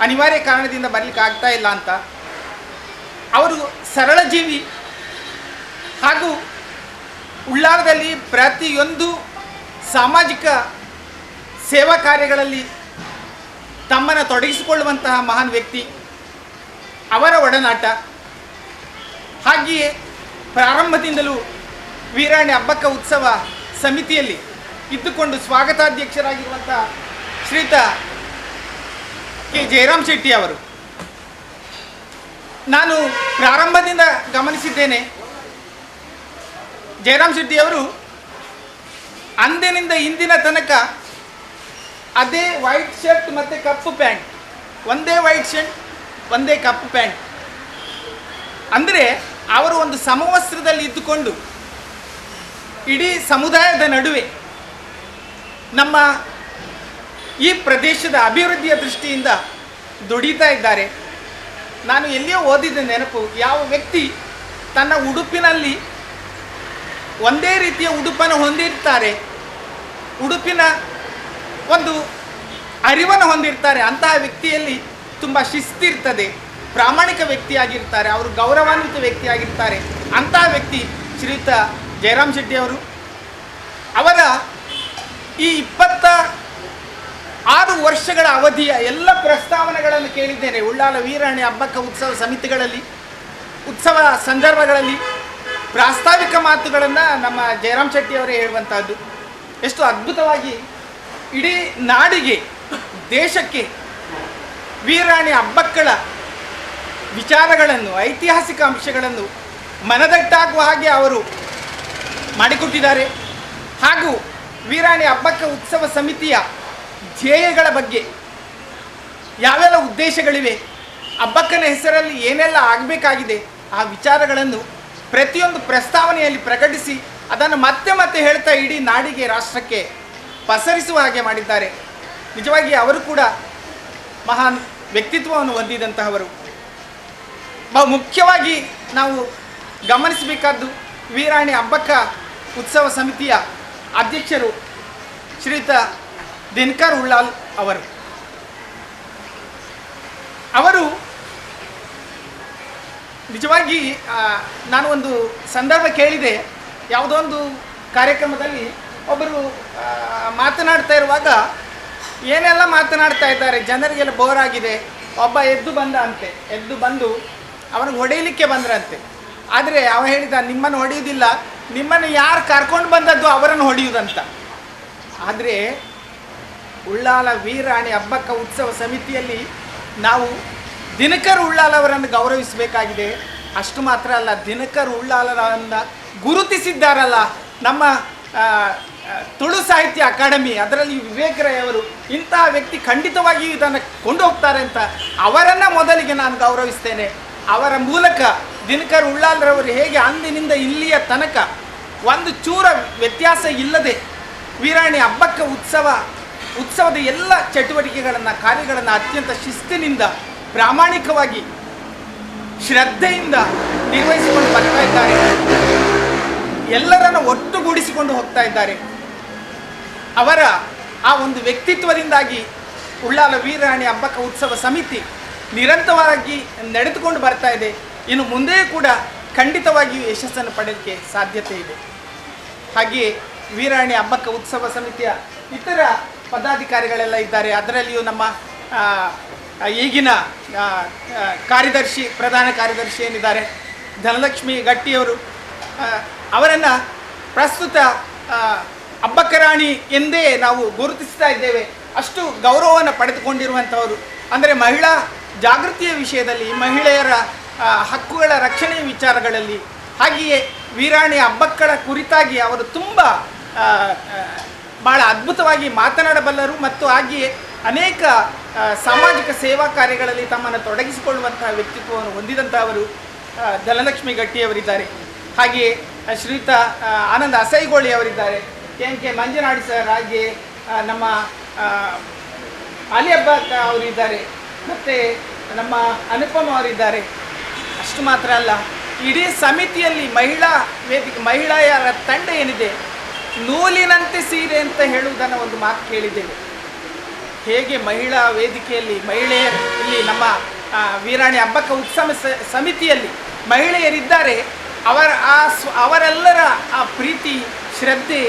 ಅನಿವಾರ್ಯ ಕಾರಣದಿಂದ ಬರಲಿಕ್ಕೆ ಆಗ್ತಾ ಇಲ್ಲ ಅಂತ. ಅವರು ಸರಳ ಜೀವಿ ಹಾಗೂ ಉಳ್ಳಾಲದಲ್ಲಿ ಪ್ರತಿಯೊಂದು ಸಾಮಾಜಿಕ ಸೇವಾ ಕಾರ್ಯಗಳಲ್ಲಿ ತಮ್ಮನ್ನು ತೊಡಗಿಸಿಕೊಳ್ಳುವಂತಹ ಮಹಾನ್ ವ್ಯಕ್ತಿ. ಅವರ ಒಡನಾಟ, ಹಾಗೆಯೇ ಪ್ರಾರಂಭದಿಂದಲೂ ವೀರಾಣಿ ಅಬ್ಬಕ್ಕ ಉತ್ಸವ ಸಮಿತಿಯಲ್ಲಿ ಇದ್ದುಕೊಂಡು ಸ್ವಾಗತಾಧ್ಯಕ್ಷರಾಗಿರುವಂಥ ಶ್ರೀಯುತ ಕೆ ಜಯರಾಮ್ ಶೆಟ್ಟಿ ಅವರು. ನಾನು ಪ್ರಾರಂಭದಿಂದ ಗಮನಿಸಿದ್ದೇನೆ, ಜಯರಾಮ್ ಶೆಟ್ಟಿಯವರು ಅಂದಿನಿಂದ ಇಂದಿನ ತನಕ ಅದೇ ವೈಟ್ ಶರ್ಟ್ ಮತ್ತು ಕಪ್ಪು ಪ್ಯಾಂಟ್, ಒಂದೇ ವೈಟ್ ಶರ್ಟ್ ಒಂದೇ ಕಪ್ಪು ಪ್ಯಾಂಟ್. ಅಂದರೆ ಅವರು ಒಂದು ಸಮವಸ್ತ್ರದಲ್ಲಿ ಇದ್ದುಕೊಂಡು ಇಡೀ ಸಮುದಾಯದ ನಡುವೆ ನಮ್ಮ ಈ ಪ್ರದೇಶದ ಅಭಿವೃದ್ಧಿಯ ದೃಷ್ಟಿಯಿಂದ ದುಡಿತಾ ಇದ್ದಾರೆ. ನಾನು ಎಲ್ಲಿಯೋ ಓದಿದ ನೆನಪು, ಯಾವ ವ್ಯಕ್ತಿ ತನ್ನ ಉಡುಪಿನಲ್ಲಿ ಒಂದೇ ರೀತಿಯ ಉಡುಪನ್ನು ಹೊಂದಿರ್ತಾರೆ, ಉಡುಪಿನ ಒಂದು ಅರಿವನ್ನು ಹೊಂದಿರ್ತಾರೆ, ಅಂತಹ ವ್ಯಕ್ತಿಯಲ್ಲಿ ತುಂಬ ಶಿಸ್ತಿರ್ತದೆ, ಪ್ರಾಮಾಣಿಕ ವ್ಯಕ್ತಿಯಾಗಿರ್ತಾರೆ, ಅವರು ಗೌರವಾನ್ವಿತ ವ್ಯಕ್ತಿಯಾಗಿರ್ತಾರೆ. ಅಂತಹ ವ್ಯಕ್ತಿ ಶ್ರೀಯುತ ಜಯರಾಮ್ ಶೆಟ್ಟಿ ಅವರು. ಅವರ ಈ 26 ವರ್ಷಗಳ ಅವಧಿಯ ಎಲ್ಲ ಪ್ರಸ್ತಾವನೆಗಳನ್ನು ಕೇಳಿದ್ದೇನೆ. ಉಳ್ಳಾಲ ವೀರಾಣಿ ಅಬ್ಬಕ್ಕ ಉತ್ಸವ ಸಮಿತಿಗಳಲ್ಲಿ, ಉತ್ಸವ ಸಂದರ್ಭಗಳಲ್ಲಿ ಪ್ರಾಸ್ತಾವಿಕ ಮಾತುಗಳನ್ನು ನಮ್ಮ ಜಯರಾಮ್ ಶೆಟ್ಟಿ ಅವರೇ ಹೇಳುವಂಥದ್ದು. ಎಷ್ಟು ಅದ್ಭುತವಾಗಿ ಇಡೀ ನಾಡಿಗೆ, ದೇಶಕ್ಕೆ ವೀರಾಣಿ ಅಬ್ಬಕ್ಕಳ ವಿಚಾರಗಳನ್ನು, ಐತಿಹಾಸಿಕ ಅಂಶಗಳನ್ನು ಮನದಟ್ಟಾಗುವ ಹಾಗೆ ಅವರು ಮಾಡಿಕೊಟ್ಟಿದ್ದಾರೆ. ಹಾಗೂ ವೀರಾಣಿ ಅಬ್ಬಕ್ಕ ಉತ್ಸವ ಸಮಿತಿಯ ಧ್ಯೇಯಗಳ ಬಗ್ಗೆ, ಯಾವೆಲ್ಲ ಉದ್ದೇಶಗಳಿವೆ, ಅಬ್ಬಕ್ಕನ ಹೆಸರಲ್ಲಿ ಏನೆಲ್ಲ ಆಗಬೇಕಾಗಿದೆ, ಆ ವಿಚಾರಗಳನ್ನು ಪ್ರತಿಯೊಂದು ಪ್ರಸ್ತಾವನೆಯಲ್ಲಿ ಪ್ರಕಟಿಸಿ ಅದನ್ನು ಮತ್ತೆ ಮತ್ತೆ ಹೇಳ್ತಾ ಇಡೀ ನಾಡಿಗೆ, ರಾಷ್ಟ್ರಕ್ಕೆ ಪಸರಿಸುವ ಹಾಗೆ ಮಾಡಿದ್ದಾರೆ. ನಿಜವಾಗಿ ಅವರು ಕೂಡ ಮಹಾನ್ ವ್ಯಕ್ತಿತ್ವವನ್ನು ಹೊಂದಿದಂತಹವರು. ಬಹು ಮುಖ್ಯವಾಗಿ ನಾವು ಗಮನಿಸಬೇಕಾದ್ದು, ವೀರಾಣಿ ಅಬ್ಬಕ್ಕ ಉತ್ಸವ ಸಮಿತಿಯ ಅಧ್ಯಕ್ಷರು ಶ್ರೀಯುತ ದಿನಕರ್ ಉಳ್ಳಾಲ್ ಅವರು ನಿಜವಾಗಿ ನಾನು ಒಂದು ಸಂದರ್ಭ ಕೇಳಿದೆ. ಯಾವುದೋ ಒಂದು ಕಾರ್ಯಕ್ರಮದಲ್ಲಿ ಒಬ್ಬರು ಮಾತನಾಡ್ತಾ ಇರುವಾಗ ಏನೆಲ್ಲ ಮಾತನಾಡ್ತಾ ಇದ್ದಾರೆ, ಜನರಿಗೆಲ್ಲ ಬೋರ್ ಆಗಿದೆ. ಒಬ್ಬ ಎದ್ದು ಬಂದು ಅವನಿಗೆ ಹೊಡೆಯಲಿಕ್ಕೆ ಬಂದ್ರಂತೆ. ಆದರೆ ಅವ ಹೇಳಿದ, ನಿಮ್ಮನ್ನು ಹೊಡೆಯುವುದಿಲ್ಲ, ನಿಮ್ಮನ್ನು ಯಾರು ಕರ್ಕೊಂಡು ಬಂದದ್ದು ಅವರನ್ನು ಹೊಡೆಯುವುದಂತ. ಆದರೆ ಉಳ್ಳಾಲ ವೀರಾಣಿ ಹಬ್ಬಕ್ಕ ಉತ್ಸವ ಸಮಿತಿಯಲ್ಲಿ ನಾವು ದಿನಕರ್ ಉಳ್ಳಾಲ್ ಅವರನ್ನು ಗೌರವಿಸಬೇಕಾಗಿದೆ. ಅಷ್ಟು ಮಾತ್ರ ಅಲ್ಲ, ದಿನಕರ್ ಉಳ್ಳಾಲರನ್ನು ಗುರುತಿಸಿದ್ದಾರಲ್ಲ ನಮ್ಮ ತುಳು ಸಾಹಿತ್ಯ ಅಕಾಡೆಮಿ, ಅದರಲ್ಲಿ ವಿವೇಕ್ ರೈ ಅವರು, ಇಂತಹ ವ್ಯಕ್ತಿ ಖಂಡಿತವಾಗಿಯೂ ಇದನ್ನು ಕೊಂಡು ಹೋಗ್ತಾರೆ ಅಂತ ಅವರನ್ನು ಮೊದಲಿಗೆ ನಾನು ಗೌರವಿಸ್ತೇನೆ. ಅವರ ಮೂಲಕ ದಿನಕರ್ ಉಳ್ಳಾಲ್ರವರು ಹೇಗೆ ಅಂದಿನಿಂದ ಇಲ್ಲಿಯ ತನಕ ಒಂದು ಚೂರ ವ್ಯತ್ಯಾಸ ಇಲ್ಲದೆ ವೀರಾಣಿ ಹಬ್ಬಕ್ಕ ಉತ್ಸವದ ಎಲ್ಲ ಚಟುವಟಿಕೆಗಳನ್ನು, ಕಾರ್ಯಗಳನ್ನು ಅತ್ಯಂತ ಶಿಸ್ತಿನಿಂದ, ಪ್ರಾಮಾಣಿಕವಾಗಿ, ಶ್ರದ್ಧೆಯಿಂದ ನಿರ್ವಹಿಸಿಕೊಂಡು ಬರ್ತಾ ಇದ್ದಾರೆ. ಎಲ್ಲರನ್ನು ಒಟ್ಟುಗೂಡಿಸಿಕೊಂಡು ಹೋಗ್ತಾ ಇದ್ದಾರೆ. ಅವರ ಆ ಒಂದು ವ್ಯಕ್ತಿತ್ವದಿಂದಾಗಿ ಉಳ್ಳಾಲ ವೀರಾಣಿ ಹಬ್ಬಕ್ಕ ಉತ್ಸವ ಸಮಿತಿ ನಿರಂತರವಾಗಿ ನಡೆದುಕೊಂಡು ಬರ್ತಾ ಇದೆ. ಇನ್ನು ಮುಂದೆ ಕೂಡ ಖಂಡಿತವಾಗಿಯೂ ಯಶಸ್ಸನ್ನು ಪಡೆಯಲಿಕ್ಕೆ ಸಾಧ್ಯತೆ ಇದೆ. ಹಾಗೆಯೇ ವೀರಾಣಿ ಹಬ್ಬಕ್ಕ ಉತ್ಸವ ಸಮಿತಿಯ ಇತರ ಪದಾಧಿಕಾರಿಗಳೆಲ್ಲ ಇದ್ದಾರೆ. ಅದರಲ್ಲಿಯೂ ನಮ್ಮ ಈಗಿನ ಪ್ರಧಾನ ಕಾರ್ಯದರ್ಶಿ ಏನಿದ್ದಾರೆ ಧನಲಕ್ಷ್ಮಿ ಗಟ್ಟಿಯವರು, ಅವರನ್ನು ಪ್ರಸ್ತುತ ಹಬ್ಬಕ್ಕರಾಣಿ ಎಂದೇ ನಾವು ಗುರುತಿಸ್ತಾ ಇದ್ದೇವೆ. ಅಷ್ಟು ಗೌರವವನ್ನು ಪಡೆದುಕೊಂಡಿರುವಂಥವರು. ಅಂದರೆ ಮಹಿಳಾ ಜಾಗೃತಿಯ ವಿಷಯದಲ್ಲಿ, ಮಹಿಳೆಯರ ಹಕ್ಕುಗಳ ರಕ್ಷಣೆಯ ವಿಚಾರಗಳಲ್ಲಿ, ಹಾಗೆಯೇ ವೀರಾಣಿ ಹಬ್ಬಕ್ಕಳ ಕುರಿತಾಗಿ ಅವರು ತುಂಬ ಭಾಳ ಅದ್ಭುತವಾಗಿ ಮಾತನಾಡಬಲ್ಲರು. ಮತ್ತು ಹಾಗೆಯೇ ಅನೇಕ ಸಾಮಾಜಿಕ ಸೇವಾ ಕಾರ್ಯಗಳಲ್ಲಿ ತಮ್ಮನ್ನು ತೊಡಗಿಸಿಕೊಳ್ಳುವಂತಹ ವ್ಯಕ್ತಿತ್ವವನ್ನು ಹೊಂದಿದಂಥವರು ಧನಲಕ್ಷ್ಮಿ ಗಟ್ಟಿಯವರಿದ್ದಾರೆ. ಹಾಗೆಯೇ ಶ್ರೀಯುತ ಆನಂದ ಅಸೈಗೋಳಿ ಅವರಿದ್ದಾರೆ, ಕೆ ಮಂಜನಾಡಿ ಸರ್, ಹಾಗೆಯೇ ನಮ್ಮ ಅಲಿ ಹಬ್ಬಕ್ಕ ಅವರಿದ್ದಾರೆ, ಮತ್ತು ನಮ್ಮ ಅನುಪಮ ಅವರಿದ್ದಾರೆ. ಅಷ್ಟು ಮಾತ್ರ ಅಲ್ಲ, ಇಡೀ ಸಮಿತಿಯಲ್ಲಿ ಮಹಿಳೆಯರ ತಂಡ ಏನಿದೆ, ನೂಲಿನಂತೆ ಸೀರೆ ಅಂತ ಹೇಳುವುದನ್ನು ಒಂದು ಮಾತು ಕೇಳಿದ್ದೇವೆ. ಹೇಗೆ ಮಹಿಳಾ ವೇದಿಕೆಯಲ್ಲಿ ಇಲ್ಲಿ ನಮ್ಮ ವೀರಾಣಿ ಹಬ್ಬಕ್ಕ ಉತ್ಸವ ಸಮಿತಿಯಲ್ಲಿ ಮಹಿಳೆಯರಿದ್ದಾರೆ, ಅವರೆಲ್ಲರ ಆ ಪ್ರೀತಿ, ಶ್ರದ್ಧೆ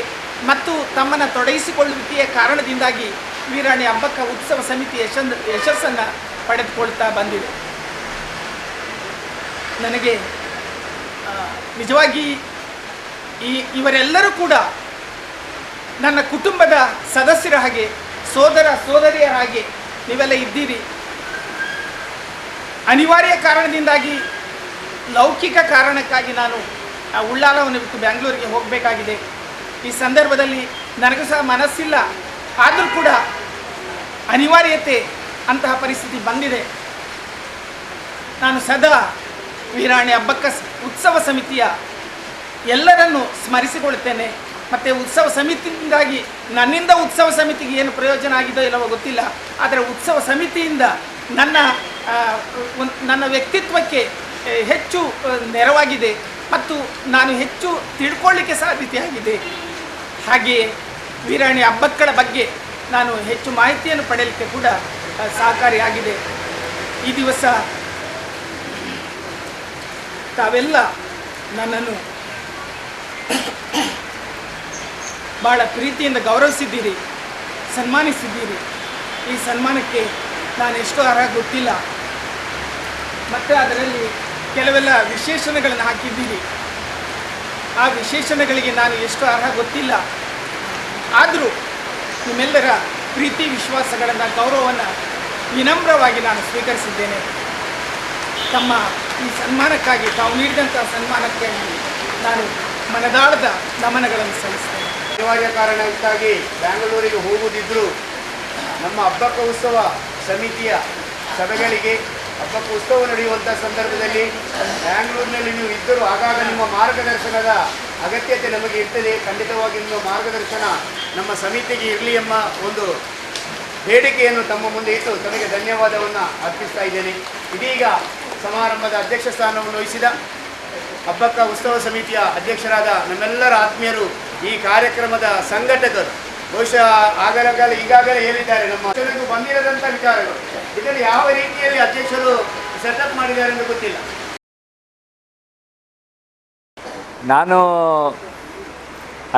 ಮತ್ತು ತಮ್ಮನ್ನು ತೊಡಗಿಸಿಕೊಳ್ಳುವಿಕೆಯ ಕಾರಣದಿಂದಾಗಿ ವೀರಾಣಿ ಹಬ್ಬಕ್ಕ ಉತ್ಸವ ಸಮಿತಿ ಯಶಸ್ಸನ್ನು ಪಡೆದುಕೊಳ್ತಾ ಬಂದಿದೆ. ನನಗೆ ನಿಜವಾಗಿ ಇವರೆಲ್ಲರೂ ಕೂಡ ನನ್ನ ಕುಟುಂಬದ ಸದಸ್ಯರ ಹಾಗೆ, ಸೋದರ ಸೋದರಿಯರ ಹಾಗೆ ನೀವೆಲ್ಲ ಇದ್ದೀರಿ. ಅನಿವಾರ್ಯ ಕಾರಣದಿಂದಾಗಿ, ಲೌಕಿಕ ಕಾರಣಕ್ಕಾಗಿ ನಾನು ಉಳ್ಳಾಲವನ್ನು ಬಿಟ್ಟು ಬೆಂಗಳೂರಿಗೆ ಹೋಗಬೇಕಾಗಿದೆ. ಈ ಸಂದರ್ಭದಲ್ಲಿ ನನಗೂ ಸಹ ಮನಸ್ಸಿಲ್ಲ, ಆದರೂ ಕೂಡ ಅನಿವಾರ್ಯತೆ ಅಂತಹ ಪರಿಸ್ಥಿತಿ ಬಂದಿದೆ. ನಾನು ಸದಾ ವೀರಾಣಿ ಹಬ್ಬಕ್ಕ ಉತ್ಸವ ಸಮಿತಿಯ ಎಲ್ಲರನ್ನು ಸ್ಮರಿಸಿಕೊಳ್ಳುತ್ತೇನೆ. ಮತ್ತು ಉತ್ಸವ ಸಮಿತಿಯಿಂದಾಗಿ ನನ್ನಿಂದ ಉತ್ಸವ ಸಮಿತಿಗೆ ಏನು ಪ್ರಯೋಜನ ಆಗಿದೋ ಇಲ್ಲವೋ ಗೊತ್ತಿಲ್ಲ, ಆದರೆ ಉತ್ಸವ ಸಮಿತಿಯಿಂದ ನನ್ನ ವ್ಯಕ್ತಿತ್ವಕ್ಕೆ ಹೆಚ್ಚು ನೆರವಾಗಿದೆ ಮತ್ತು ನಾನು ಹೆಚ್ಚು ತಿಳ್ಕೊಳ್ಳಿಕ್ಕೆ ಸಾಧ್ಯತೆಯಾಗಿದೆ. ಹಾಗೆಯೇ ವೀರಾಣಿ ಹಬ್ಬಕ್ಕಳ ಬಗ್ಗೆ ನಾನು ಹೆಚ್ಚು ಮಾಹಿತಿಯನ್ನು ಪಡೆಯಲಿಕ್ಕೆ ಕೂಡ ಸಹಕಾರಿಯಾಗಿದೆ. ಈ ದಿವಸ ತಾವೆಲ್ಲ ನನ್ನನ್ನು ಭಾಳ ಪ್ರೀತಿಯಿಂದ ಗೌರವಿಸಿದ್ದೀರಿ, ಸನ್ಮಾನಿಸಿದ್ದೀರಿ. ಈ ಸನ್ಮಾನಕ್ಕೆ ನಾನು ಎಷ್ಟು ಅರ್ಹ ಗೊತ್ತಿಲ್ಲ. ಮತ್ತು ಅದರಲ್ಲಿ ಕೆಲವೆಲ್ಲ ವಿಶೇಷಣಗಳನ್ನು ಹಾಕಿದ್ದೀರಿ. ಆ ವಿಶೇಷಣಗಳಿಗೆ ನಾನು ಎಷ್ಟು ಅರ್ಹ ಗೊತ್ತಿಲ್ಲ. ಆದರೂ ನಿಮ್ಮೆಲ್ಲರ ಪ್ರೀತಿ ವಿಶ್ವಾಸಗಳನ್ನು, ಗೌರವವನ್ನು ವಿನಮ್ರವಾಗಿ ನಾನು ಸ್ವೀಕರಿಸಿದ್ದೇನೆ. ತಮ್ಮ ಈ ಸನ್ಮಾನಕ್ಕಾಗಿ, ತಾವು ನೀಡಿದಂಥ ಸನ್ಮಾನಕ್ಕೆ ನಾನು ಮನದಾಳದ ನಮನಗಳನ್ನು ಸಲ್ಲಿಸ್ತೇನೆ. ಅನಿವಾರ್ಯ ಕಾರಣಕ್ಕಾಗಿ ಬೆಂಗಳೂರಿಗೆ ಹೋಗುವುದಿದ್ದರೂ ನಮ್ಮ ಹಬ್ಬಕ್ಕ ಉತ್ಸವ ಸಮಿತಿಯ ಸಭೆಗಳಿಗೆ, ಹಬ್ಬಕ್ಕ ಉತ್ಸವ ನಡೆಯುವಂಥ ಸಂದರ್ಭದಲ್ಲಿ ಬ್ಯಾಂಗ್ಳೂರಿನಲ್ಲಿ ನೀವು ಇದ್ದರೂ ಆಗಾಗ ನಿಮ್ಮ ಮಾರ್ಗದರ್ಶನದ ಅಗತ್ಯತೆ ನಮಗೆ ಇರ್ತದೆ. ಖಂಡಿತವಾಗಿ ನಿಮ್ಮ ಮಾರ್ಗದರ್ಶನ ನಮ್ಮ ಸಮಿತಿಗೆ ಇರಲಿ ಎಂಬ ಒಂದು ಬೇಡಿಕೆಯನ್ನು ತಮ್ಮ ಮುಂದೆ ಇಟ್ಟು ತಮಗೆ ಧನ್ಯವಾದವನ್ನು ಅರ್ಪಿಸ್ತಾ ಇದ್ದೇನೆ. ಇದೀಗ ಸಮಾರಂಭದ ಅಧ್ಯಕ್ಷ ಸ್ಥಾನವನ್ನು ವಹಿಸಿದ ಹಬ್ಬಕ್ಕ ಉತ್ಸವ ಸಮಿತಿಯ ಅಧ್ಯಕ್ಷರಾದ ನಮ್ಮೆಲ್ಲರ ಆತ್ಮೀಯರು, ಈ ಕಾರ್ಯಕ್ರಮದ ಸಂಘಟಕರು, ಬಹುಶಃ ಆಗಲಕಾಲ ಈಗಾಗಲೇ ಹೇಳಿದ್ದಾರೆ ನಮ್ಮ ಅಧ್ಯಕ್ಷರಿಗೂ ಬಂದಿರದಂಥ ವಿಚಾರಗಳು. ಇದನ್ನು ಯಾವ ರೀತಿಯಲ್ಲಿ ಅಧ್ಯಕ್ಷರು ಸೆಟಪ್ ಮಾಡಿದ್ದಾರೆ ಎಂದು ಗೊತ್ತಿಲ್ಲ. ನಾನು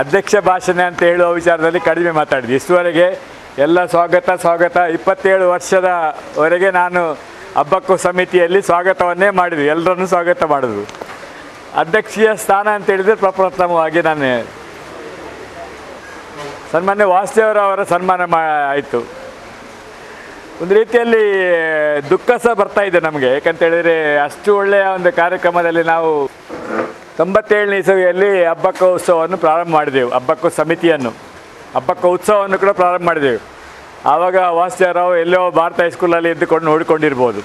ಅಧ್ಯಕ್ಷ ಭಾಷಣ ಅಂತ ಹೇಳುವ ವಿಚಾರದಲ್ಲಿ ಕಡಿಮೆ ಮಾತಾಡಿದೆ. ಇಷ್ಟುವರೆಗೆ ಎಲ್ಲ ಸ್ವಾಗತ 27 ವರ್ಷದವರೆಗೆ ನಾನು ಹಬ್ಬಕ್ಕೂ ಸಮಿತಿಯಲ್ಲಿ ಸ್ವಾಗತವನ್ನೇ ಮಾಡಿದ್ವಿ, ಎಲ್ಲರನ್ನೂ ಸ್ವಾಗತ ಮಾಡಿದ್ರು. ಅಧ್ಯಕ್ಷೀಯ ಸ್ಥಾನ ಅಂತ ಹೇಳಿದರೆ ಪ್ರಪ್ರಥಮವಾಗಿ ನಾನು ಸನ್ಮಾನ್ಯ ವಾಸುದೇವರವರ ಸನ್ಮಾನ ಆಯಿತು. ಒಂದು ರೀತಿಯಲ್ಲಿ ದುಃಖ ಸಹ ಬರ್ತಾ ಇದೆ ನಮಗೆ, ಯಾಕಂತೇಳಿದರೆ ಅಷ್ಟು ಒಳ್ಳೆಯ ಒಂದು ಕಾರ್ಯಕ್ರಮದಲ್ಲಿ ನಾವು 97ನೇ ಇಸವಿಯಲ್ಲಿ ಹಬ್ಬಕ್ಕ ಉತ್ಸವವನ್ನು ಪ್ರಾರಂಭ ಮಾಡಿದೆವು. ಹಬ್ಬಕ್ಕ ಸಮಿತಿಯನ್ನು ಹಬ್ಬಕ್ಕ ಉತ್ಸವವನ್ನು ಕೂಡ ಪ್ರಾರಂಭ ಮಾಡಿದೆವು. ಆವಾಗ ವಾಸುದೇವರಾವ್ ಎಲ್ಲೋ ಭಾರತ ಹೈಸ್ಕೂಲಲ್ಲಿ ಇದ್ದುಕೊಂಡು ನೋಡಿಕೊಂಡಿರ್ಬೋದು.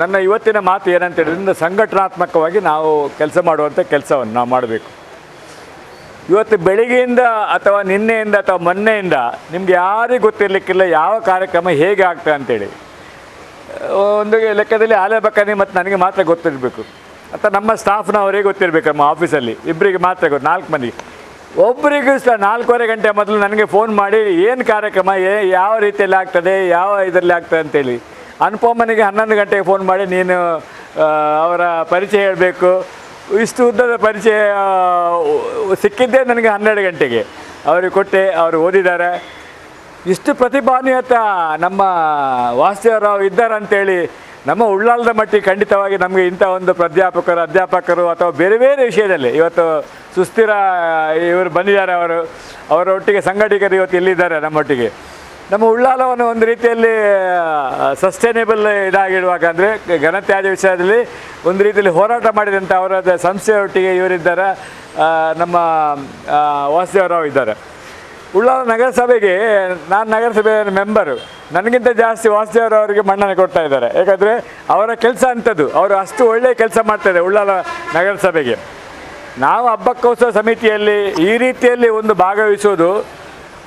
ನನ್ನ ಇವತ್ತಿನ ಮಾತು ಏನಂತ ಹೇಳಿದ್ರೆ, ಸಂಘಟನಾತ್ಮಕವಾಗಿ ನಾವು ಕೆಲಸ ಮಾಡುವಂಥ ಕೆಲಸವನ್ನು ನಾವು ಮಾಡಬೇಕು. ಇವತ್ತು ಬೆಳಿಗ್ಗೆಯಿಂದ ಅಥವಾ ನಿನ್ನೆಯಿಂದ ಅಥವಾ ಮೊನ್ನೆಯಿಂದ ನಿಮ್ಗೆ ಯಾರಿಗೂ ಗೊತ್ತಿರಲಿಕ್ಕಿಲ್ಲ ಯಾವ ಕಾರ್ಯಕ್ರಮ ಹೇಗೆ ಆಗ್ತದೆ ಅಂತೇಳಿ. ಒಂದು ಲೆಕ್ಕದಲ್ಲಿ ಆಲೆ ಬಕ್ಕನಿ ಮತ್ತು ನನಗೆ ಮಾತ್ರ ಗೊತ್ತಿರಬೇಕು, ಅಥವಾ ನಮ್ಮ ಸ್ಟಾಫ್ನವರಿಗೆ ಗೊತ್ತಿರಬೇಕು. ನಮ್ಮ ಆಫೀಸಲ್ಲಿ ಇಬ್ಬರಿಗೆ ಮಾತ್ರ ಗೊತ್ತು, 4 ಮಂದಿಗೆ. ಒಬ್ಬರಿಗೂ ಸಹ 4:15 ಗಂಟೆ ಮೊದಲು ನನಗೆ ಫೋನ್ ಮಾಡಿ ಏನು ಕಾರ್ಯಕ್ರಮ ಯಾವ ರೀತಿಯಲ್ಲಿ ಆಗ್ತದೆ, ಯಾವ ಇದರಲ್ಲಿ ಆಗ್ತದೆ ಅಂತೇಳಿ. ಅನುಪಮನಿಗೆ 11 ಗಂಟೆಗೆ ಫೋನ್ ಮಾಡಿ ನೀನು ಅವರ ಪರಿಚಯ ಹೇಳಬೇಕು. ಇಷ್ಟು ಉದ್ದದ ಪರಿಚಯ ಸಿಕ್ಕಿದ್ದೇ ನನಗೆ 12 ಗಂಟೆಗೆ ಅವ್ರಿಗೆ ಕೊಟ್ಟೆ. ಅವರು ಓದಿದ್ದಾರೆ. ಇಷ್ಟು ಪ್ರತಿಭಾನ್ವಿತ ನಮ್ಮ ವಾಸುದೇವರಾವ್ ಇದ್ದಾರೆ ಅಂತೇಳಿ ನಮ್ಮ ಉಳ್ಳಾಲದ ಮಟ್ಟಿಗೆ ಖಂಡಿತವಾಗಿ ನಮಗೆ ಇಂಥ ಒಂದು ಅಧ್ಯಾಪಕರು ಅಥವಾ ಬೇರೆ ಬೇರೆ ವಿಷಯದಲ್ಲಿ ಇವತ್ತು ಸುಸ್ಥಿರ ಇವರು ಬಂದಿದ್ದಾರೆ. ಅವರೊಟ್ಟಿಗೆ ಸಂಘಟಕರು ಇವತ್ತು ಇಲ್ಲಿದ್ದಾರೆ ನಮ್ಮೊಟ್ಟಿಗೆ. ನಮ್ಮ ಉಳ್ಳಾಲವನ್ನು ಒಂದು ರೀತಿಯಲ್ಲಿ ಸಸ್ಟೈನೇಬಲ್ ಇದಾಗಿಡುವಾಗ, ಅಂದರೆ ಘನತ್ಯಾಜ್ಯ ವಿಷಯದಲ್ಲಿ ಒಂದು ರೀತಿಯಲ್ಲಿ ಹೋರಾಟ ಮಾಡಿದಂಥ ಅವರ ಸಂಸ್ಥೆಯೊಟ್ಟಿಗೆ ಇವರಿದ್ದಾರೆ. ನಮ್ಮ ವಾಸುದೇವರಾವ್ ಇದ್ದಾರೆ. ಉಳ್ಳಾಲ ನಗರಸಭೆಗೆ ನಾನು ನಗರಸಭೆಯ ಮೆಂಬರು, ನನಗಿಂತ ಜಾಸ್ತಿ ವಾಸುದೇವರವರಿಗೆ ಮನ್ನಣೆ ಕೊಡ್ತಾ ಇದ್ದಾರೆ. ಯಾಕಂದರೆ ಅವರ ಕೆಲಸ ಅಂಥದ್ದು, ಅವರು ಅಷ್ಟು ಒಳ್ಳೆಯ ಕೆಲಸ ಮಾಡ್ತಾಯಿದ್ದಾರೆ ಉಳ್ಳಾಲ ನಗರಸಭೆಗೆ. ನಾವು ಹಬ್ಬಕ್ಕೋತ್ಸವ ಸಮಿತಿಯಲ್ಲಿ ಈ ರೀತಿಯಲ್ಲಿ ಒಂದು ಭಾಗವಹಿಸೋದು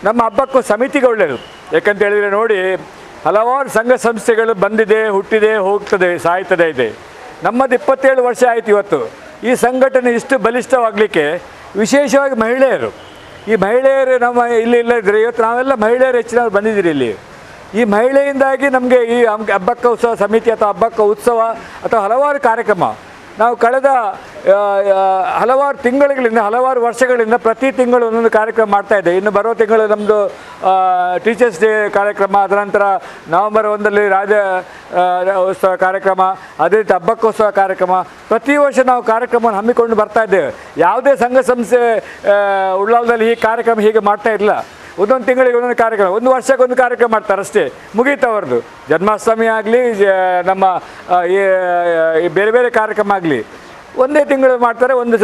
ನಮ್ಮ ಹಬ್ಬಕ್ಕೂ ಸಮಿತಿಗೆ ಒಳ್ಳೆಯದು. ಯಾಕಂತ ಹೇಳಿದರೆ ನೋಡಿ, ಹಲವಾರು ಸಂಘ ಸಂಸ್ಥೆಗಳು ಬಂದಿದೆ, ಹುಟ್ಟಿದೆ, ಹೋಗ್ತದೆ, ಸಾಯ್ತದೆ ಇದೆ. ನಮ್ಮದು 27 ವರ್ಷ ಆಯಿತು. ಇವತ್ತು ಈ ಸಂಘಟನೆ ಇಷ್ಟು ಬಲಿಷ್ಠವಾಗಲಿಕ್ಕೆ ವಿಶೇಷವಾಗಿ ಮಹಿಳೆಯರು. ಈ ಮಹಿಳೆಯರು ನಮ್ಮ ಇಲ್ಲದಿದ್ದರೆ ಇವತ್ತು ನಾವೆಲ್ಲ ಮಹಿಳೆಯರು ಹೆಚ್ಚಿನವ್ರು ಬಂದಿದ್ದೀರಿ ಇಲ್ಲಿ. ಈ ಮಹಿಳೆಯಿಂದಾಗಿ ನಮಗೆ ಈ ಹಬ್ಬಕ್ಕ ಉತ್ಸವ ಸಮಿತಿ ಅಥವಾ ಹಬ್ಬಕ್ಕ ಉತ್ಸವ ಅಥವಾ ಹಲವಾರು ಕಾರ್ಯಕ್ರಮ ನಾವು ಕಳೆದ ಹಲವಾರು ತಿಂಗಳುಗಳಿಂದ ಹಲವಾರು ವರ್ಷಗಳಿಂದ ಪ್ರತಿ ತಿಂಗಳು ಒಂದೊಂದು ಕಾರ್ಯಕ್ರಮ ಮಾಡ್ತಾಯಿದ್ದೆ. ಇನ್ನು ಬರೋ ತಿಂಗಳು ನಮ್ಮದು ಟೀಚರ್ಸ್ ಡೇ ಕಾರ್ಯಕ್ರಮ, ಅದರ ನಂತರ ನವೆಂಬರ್ 1ರಲ್ಲಿ ರಾಜ್ಯ ಉತ್ಸವ ಕಾರ್ಯಕ್ರಮ, ಅದೇ ರೀತಿ ಹಬ್ಬಕ್ಕೋತ್ಸವ ಕಾರ್ಯಕ್ರಮ. ಪ್ರತಿ ವರ್ಷ ನಾವು ಕಾರ್ಯಕ್ರಮವನ್ನು ಹಮ್ಮಿಕೊಂಡು ಬರ್ತಾ ಇದ್ದೇವೆ. ಯಾವುದೇ ಸಂಘ ಸಂಸ್ಥೆ ಉಳ್ಳಾಲದಲ್ಲಿ ಈ ಕಾರ್ಯಕ್ರಮ ಹೀಗೆ ಮಾಡ್ತಾ ಇಲ್ಲ. ಒಂದೊಂದು ತಿಂಗಳಿಗೆ ಒಂದೊಂದು ಕಾರ್ಯಕ್ರಮ, ಒಂದು ವರ್ಷಕ್ಕೆ ಒಂದು ಕಾರ್ಯಕ್ರಮ ಮಾಡ್ತಾರೆ ಅಷ್ಟೇ, ಮುಗೀತವ್ರದ್ದು. ಜನ್ಮಾಷ್ಟಮಿ ಆಗಲಿ, ನಮ್ಮ ಈ ಬೇರೆ ಬೇರೆ ಕಾರ್ಯಕ್ರಮ ಆಗಲಿ ಒಂದೇ ತಿಂಗಳು ಮಾಡ್ತಾರೆ. ಒಂದು